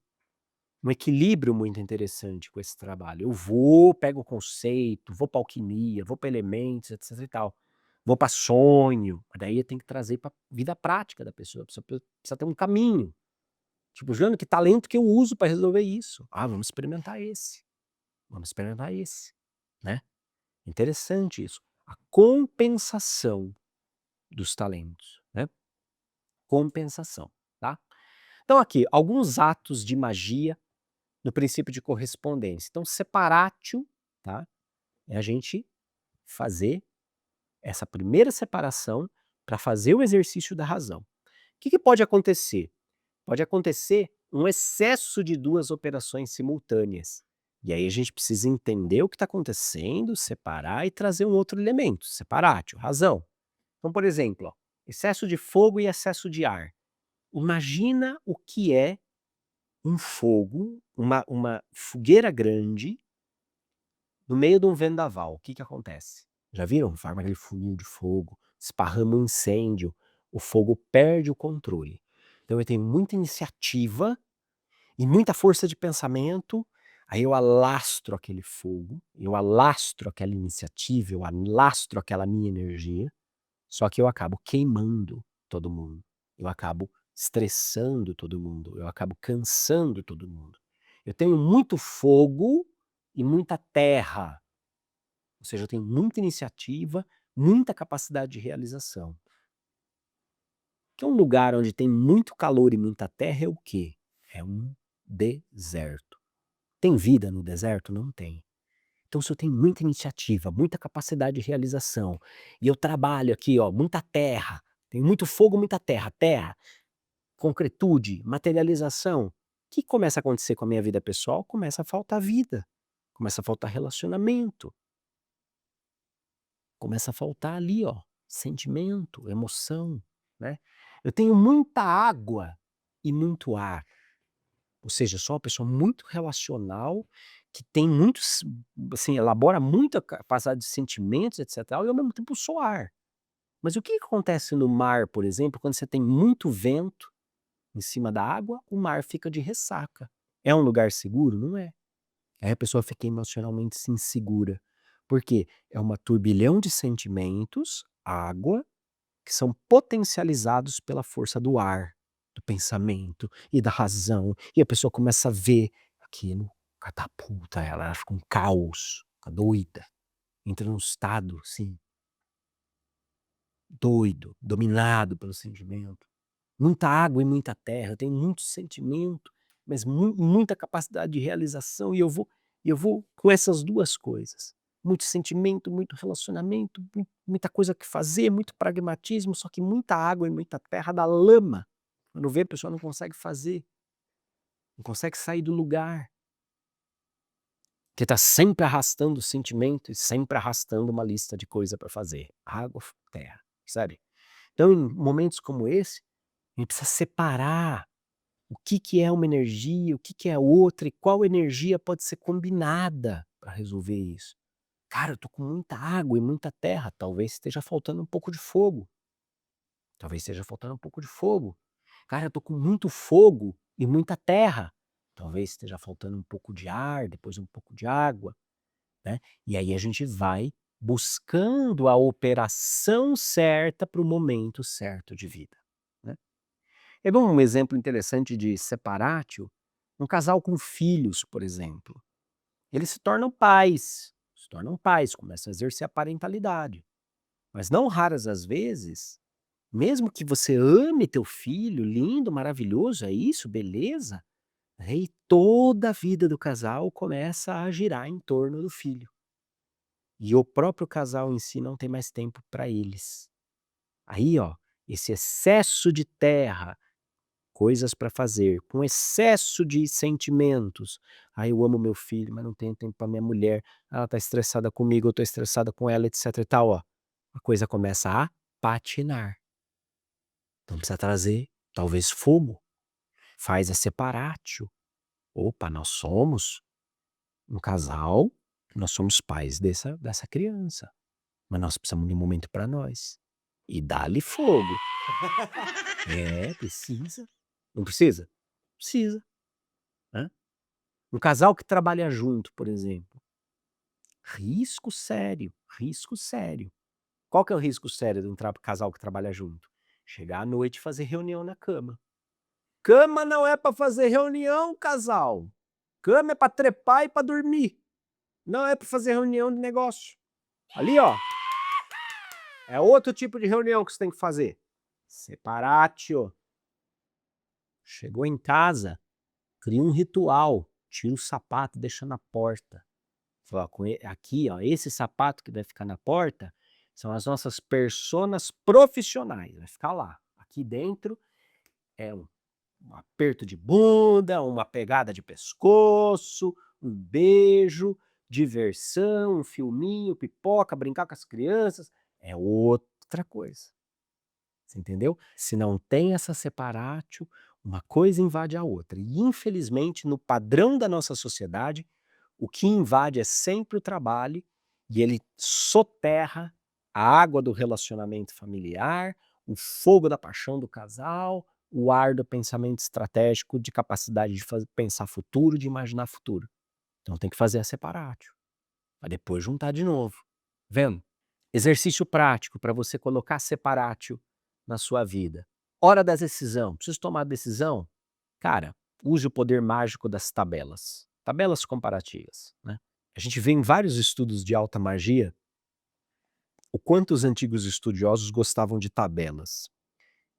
equilíbrio muito interessante com esse trabalho. Eu vou, pego o conceito, vou para alquimia, vou para elementos, etc e tal. Vou para sonho, mas daí eu tenho que trazer para vida prática da pessoa, precisa ter um caminho. Tipo, Jânio, que talento que eu uso para resolver isso? Ah, vamos experimentar esse. Vamos experimentar esse, né? Interessante isso. A compensação dos talentos, né? Compensação, tá? Então aqui, alguns atos de magia no princípio de correspondência. Então, separatio, tá? É a gente fazer essa primeira separação para fazer o exercício da razão. O que pode acontecer? Pode acontecer um excesso de 2 operações simultâneas. E aí a gente precisa entender o que está acontecendo, separar e trazer um outro elemento, separatio, razão. Então, por exemplo, ó, excesso de fogo e excesso de ar. Imagina o que é um fogo, uma fogueira grande no meio de um vendaval. O que acontece? Já viram? Forma aquele funil de fogo, esparrama um incêndio, o fogo perde o controle. Então eu tenho muita iniciativa e muita força de pensamento, aí eu alastro aquele fogo, eu alastro aquela iniciativa, eu alastro aquela minha energia, só que eu acabo queimando todo mundo, eu acabo estressando todo mundo, eu acabo cansando todo mundo. Eu tenho muito fogo e muita terra, ou seja, eu tenho muita iniciativa, muita capacidade de realização. Que é um lugar onde tem muito calor e muita terra é o quê? É um deserto. Tem vida no deserto? Não tem. Então, se eu tenho muita iniciativa, muita capacidade de realização, e eu trabalho aqui, ó, muita terra, tenho muito fogo, muita terra, concretude, materialização, o que começa a acontecer com a minha vida pessoal? Começa a faltar vida, começa a faltar relacionamento, começa a faltar ali, ó, sentimento, emoção, né? Eu tenho muita água e muito ar. Ou seja, sou uma pessoa muito relacional, que tem muitos, assim, elabora muita capacidade de sentimentos, etc, e ao mesmo tempo sou ar. Mas o que acontece no mar, por exemplo, quando você tem muito vento em cima da água, o mar fica de ressaca. É um lugar seguro? Não é. Aí a pessoa fica emocionalmente insegura. Por quê? É uma turbilhão de sentimentos, água, que são potencializados pela força do ar, do pensamento e da razão, e a pessoa começa a ver aquilo, catapulta ela fica um caos, fica doida, entra num estado, assim, doido, dominado pelo sentimento. Muita água e muita terra, eu tenho muito sentimento, mas muita capacidade de realização, e eu vou com essas 2 coisas. Muito sentimento, muito relacionamento, muita coisa que fazer, muito pragmatismo, só que muita água e muita terra dá lama. Quando vê, a pessoa não consegue fazer, não consegue sair do lugar. Porque está sempre arrastando o sentimento e sempre arrastando uma lista de coisa para fazer. Água, terra, sabe? Então, em momentos como esse, a gente precisa separar o que é uma energia, o que é outra e qual energia pode ser combinada para resolver isso. Cara, eu tô com muita água e muita terra, talvez esteja faltando um pouco de fogo. Talvez esteja faltando um pouco de fogo. Cara, eu tô com muito fogo e muita terra. Talvez esteja faltando um pouco de ar, depois um pouco de água, né? E aí a gente vai buscando a operação certa para o momento certo de vida, né? É bom um exemplo interessante de separatio, um casal com filhos, por exemplo. Eles se tornam pais, começam a exercer a parentalidade. Mas não raras as vezes, mesmo que você ame teu filho, lindo, maravilhoso, é isso, beleza, aí toda a vida do casal começa a girar em torno do filho. E o próprio casal em si não tem mais tempo para eles. Aí, ó, esse excesso de terra, coisas para fazer, com excesso de sentimentos. "Ai, eu amo meu filho, mas não tenho tempo para minha mulher. Ela tá estressada comigo, eu tô estressada com ela", etc e tal, ó. A coisa começa a patinar. Então precisa trazer, talvez, fogo. Faz a separatio. Opa, nós somos um casal, nós somos pais dessa criança, mas nós precisamos de um momento para nós. E dá-lhe fogo. É, precisa. Não precisa? Precisa, né. Um casal que trabalha junto, por exemplo, risco sério, risco sério. Qual que é o risco sério de um casal que trabalha junto? Chegar à noite e fazer reunião na cama. Cama não é para fazer reunião, casal. Cama é para trepar e para dormir. Não é para fazer reunião de negócio. Ali, ó, é outro tipo de reunião que você tem que fazer. Separatio. Chegou em casa, cria um ritual, tira o sapato, deixa na porta. Fala, ó, aqui, ó, esse sapato que vai ficar na porta são as nossas personas profissionais, vai ficar lá. Aqui dentro é um aperto de bunda, uma pegada de pescoço, um beijo, diversão, um filminho, pipoca, brincar com as crianças, é outra coisa. Você entendeu? Se não tem essa separatio, uma coisa invade a outra. E infelizmente, no padrão da nossa sociedade, o que invade é sempre o trabalho e ele soterra a água do relacionamento familiar, o fogo da paixão do casal, o ar do pensamento estratégico, de capacidade de pensar futuro, de imaginar futuro. Então tem que fazer a separatio, para depois juntar de novo. Vendo? Exercício prático para você colocar separatio na sua vida. Hora da decisão. Preciso tomar decisão? Cara, use o poder mágico das tabelas. Tabelas comparativas, né? A gente vê em vários estudos de alta magia o quanto os antigos estudiosos gostavam de tabelas.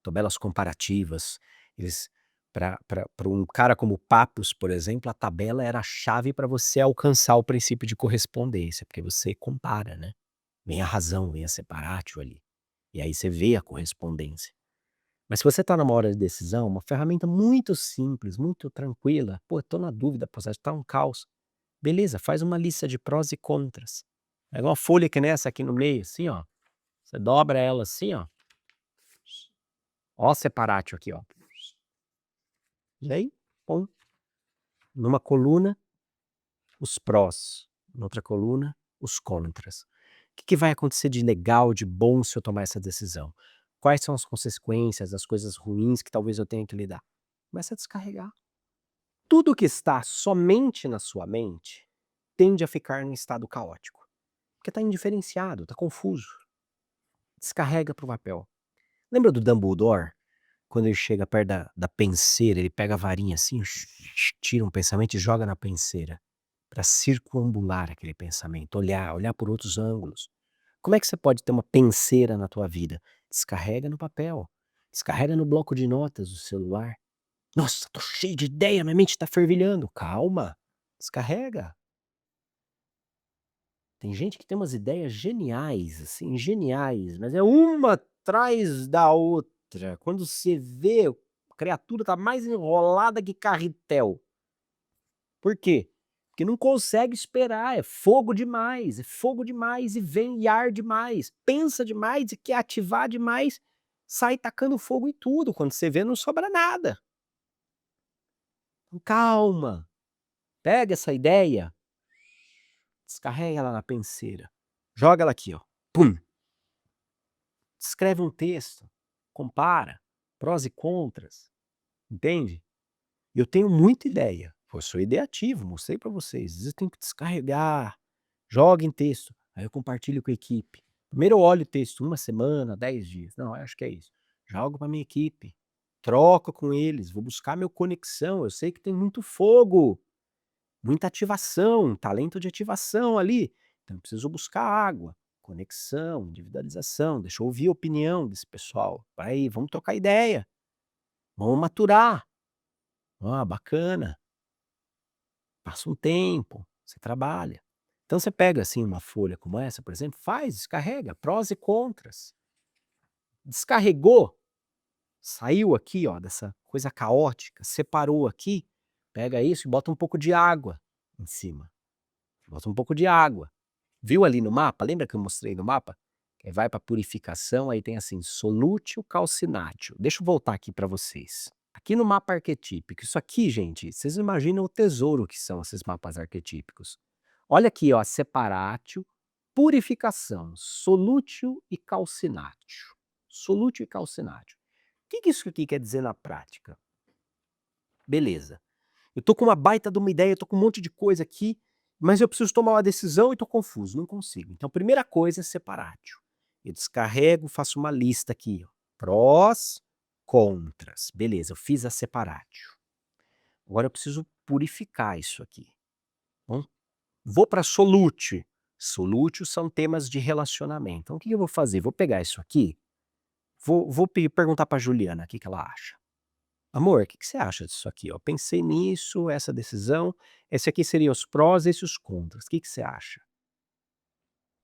Tabelas comparativas. Eles, para um cara como Pappus, por exemplo, a tabela era a chave para você alcançar o princípio de correspondência, porque você compara, né? Vem a razão, vem a separatio ali. E aí você vê a correspondência. Mas se você está numa hora de decisão, uma ferramenta muito simples, muito tranquila, pô, tô na dúvida, pô, tá um caos. Beleza, faz uma lista de prós e contras. Pega uma folha que nessa aqui no meio, assim, ó. Você dobra ela assim, ó. Ó a separatio aqui, ó. E aí, põe numa coluna os prós, noutra coluna os contras. O que vai acontecer de legal, de bom se eu tomar essa decisão? Quais são as consequências, as coisas ruins que talvez eu tenha que lidar? Começa a descarregar. Tudo que está somente na sua mente tende a ficar em estado caótico, porque está indiferenciado, está confuso. Descarrega para o papel. Lembra do Dumbledore? Quando ele chega perto da penseira, ele pega a varinha assim, tira um pensamento e joga na penseira, para circunambular aquele pensamento, olhar por outros ângulos. Como é que você pode ter uma penseira na tua vida? Descarrega no papel, descarrega no bloco de notas do celular. Nossa, tô cheio de ideia, minha mente tá fervilhando. Calma, descarrega. Tem gente que tem umas ideias geniais, assim, geniais, mas é uma atrás da outra. Quando você vê, a criatura tá mais enrolada que carretel. Por quê? Porque não consegue esperar, é fogo demais e vem e arde demais, pensa demais e quer ativar demais, sai tacando fogo em tudo, quando você vê não sobra nada. Então calma, pega essa ideia, descarrega ela na penseira, joga ela aqui, ó, pum. Escreve um texto, compara, prós e contras, entende? Eu tenho muita ideia, eu sou ideativo, mostrei para vocês, às vezes eu tenho que descarregar, joga em texto, aí eu compartilho com a equipe. Primeiro eu olho o texto 1 semana, 10 dias, não, acho que é isso. Jogo para minha equipe, troco com eles, vou buscar minha conexão, eu sei que tem muito fogo, muita ativação, talento de ativação ali, então eu preciso buscar água, conexão, individualização, deixa eu ouvir a opinião desse pessoal, aí, vamos trocar ideia, vamos maturar. Ah, bacana. Passa um tempo, você trabalha. Então você pega assim uma folha como essa, por exemplo, descarrega, prós e contras. Descarregou, saiu aqui, ó, dessa coisa caótica, separou aqui, pega isso e bota um pouco de água em cima. Bota um pouco de água. Viu ali no mapa? Lembra que eu mostrei no mapa? Aí vai para purificação, aí tem assim, solútil calcinátil. Deixa eu voltar aqui para vocês. Aqui no mapa arquetípico, isso aqui, gente, vocês imaginam o tesouro que são esses mapas arquetípicos. Olha aqui, ó, separátil, purificação, solútil e calcinátil. Solútil e calcinátil. O que isso aqui quer dizer na prática? Beleza. Eu tô com uma baita de uma ideia, eu tô com um monte de coisa aqui, mas eu preciso tomar uma decisão e tô confuso, não consigo. Então, a primeira coisa é separátil. Eu descarrego, faço uma lista aqui, ó, prós, contras. Beleza, eu fiz a separátil. Agora eu preciso purificar isso aqui. Bom, vou para solútil. Solútil são temas de relacionamento. Então, o que eu vou fazer? Vou pegar isso aqui, vou perguntar para Juliana o que ela acha. Amor, o que você acha disso aqui? Eu pensei nisso, essa decisão. Esse aqui seria os prós, esse os contras. O que você acha?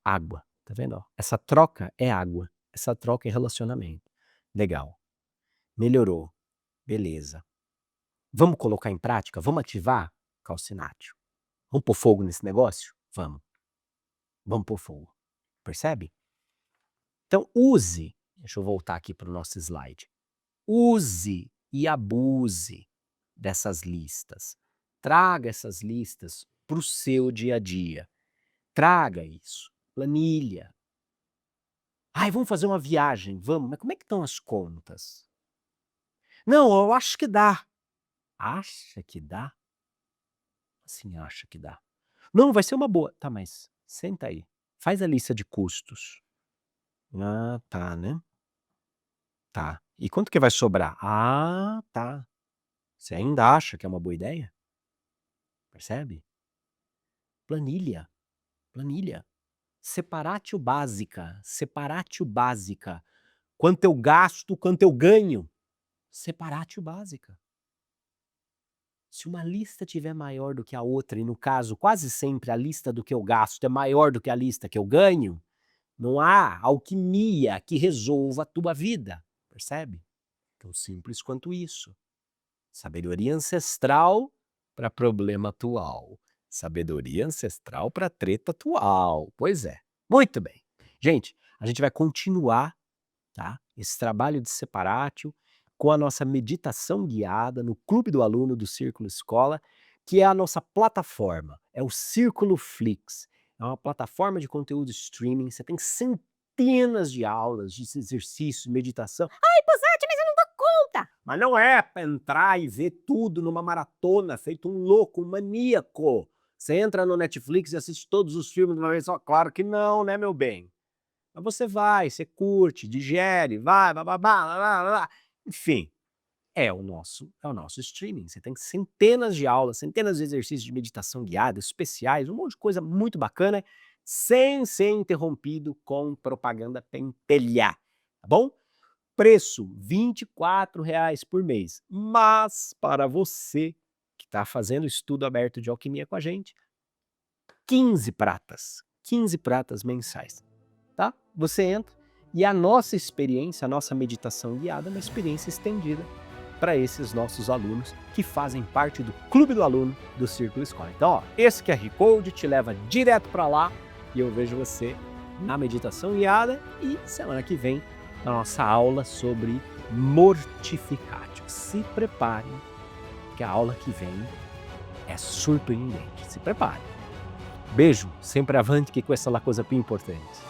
Água, tá vendo? Ó? Essa troca é água. Essa troca é relacionamento. Legal. Melhorou. Beleza. Vamos colocar em prática? Vamos ativar calcinátil? Vamos pôr fogo nesse negócio? Vamos. Vamos pôr fogo. Percebe? Então, use. Deixa eu voltar aqui para o nosso slide. Use e abuse dessas listas. Traga essas listas para o seu dia a dia. Traga isso. Planilha. Ai, vamos fazer uma viagem, vamos. Mas como é que estão as contas? Não, eu acho que dá. Acha que dá? Assim, acha que dá. Não, vai ser uma boa. Tá, mas senta aí. Faz a lista de custos. Ah, tá, né? Tá. E quanto que vai sobrar? Ah, tá. Você ainda acha que é uma boa ideia? Percebe? Planilha. Planilha. Separatio básica. Separatio básica. Quanto eu gasto, quanto eu ganho. Separatio básica. Se uma lista tiver maior do que a outra, e no caso, quase sempre a lista do que eu gasto é maior do que a lista que eu ganho, não há alquimia que resolva a tua vida. Percebe? Tão simples quanto isso. Sabedoria ancestral para problema atual. Sabedoria ancestral para treta atual. Pois é. Muito bem. Gente, a gente vai continuar, tá, esse trabalho de separátil com a nossa meditação guiada no Clube do Aluno do Círculo Escola, que é a nossa plataforma. É o Círculo Flix. É uma plataforma de conteúdo streaming. Você tem centenas de aulas de exercícios, meditação. Ai, Buzzati, mas eu não dou conta. Mas não é para entrar e ver tudo numa maratona, feito um louco, um maníaco. Você entra no Netflix e assiste todos os filmes de uma vez só. Claro que não, né, meu bem? Mas você vai, você curte, digere, vai, bababá. Enfim, é o nosso streaming. Você tem centenas de aulas, centenas de exercícios de meditação guiada, especiais, um monte de coisa muito bacana, sem ser interrompido com propaganda pentelha, tá bom? Preço R$ 24,00 por mês. Mas para você que está fazendo estudo aberto de alquimia com a gente, 15 pratas. 15 pratas mensais. Tá? Você entra e a nossa experiência, a nossa meditação guiada é uma experiência estendida para esses nossos alunos que fazem parte do Clube do Aluno do Círculo Escola. Então, ó, esse QR Code te leva direto para lá e eu vejo você na meditação guiada e semana que vem na nossa aula sobre mortificatio. Se preparem, que a aula que vem é surpreendente. Se preparem. Beijo, sempre avante que questa é a coisa più importante.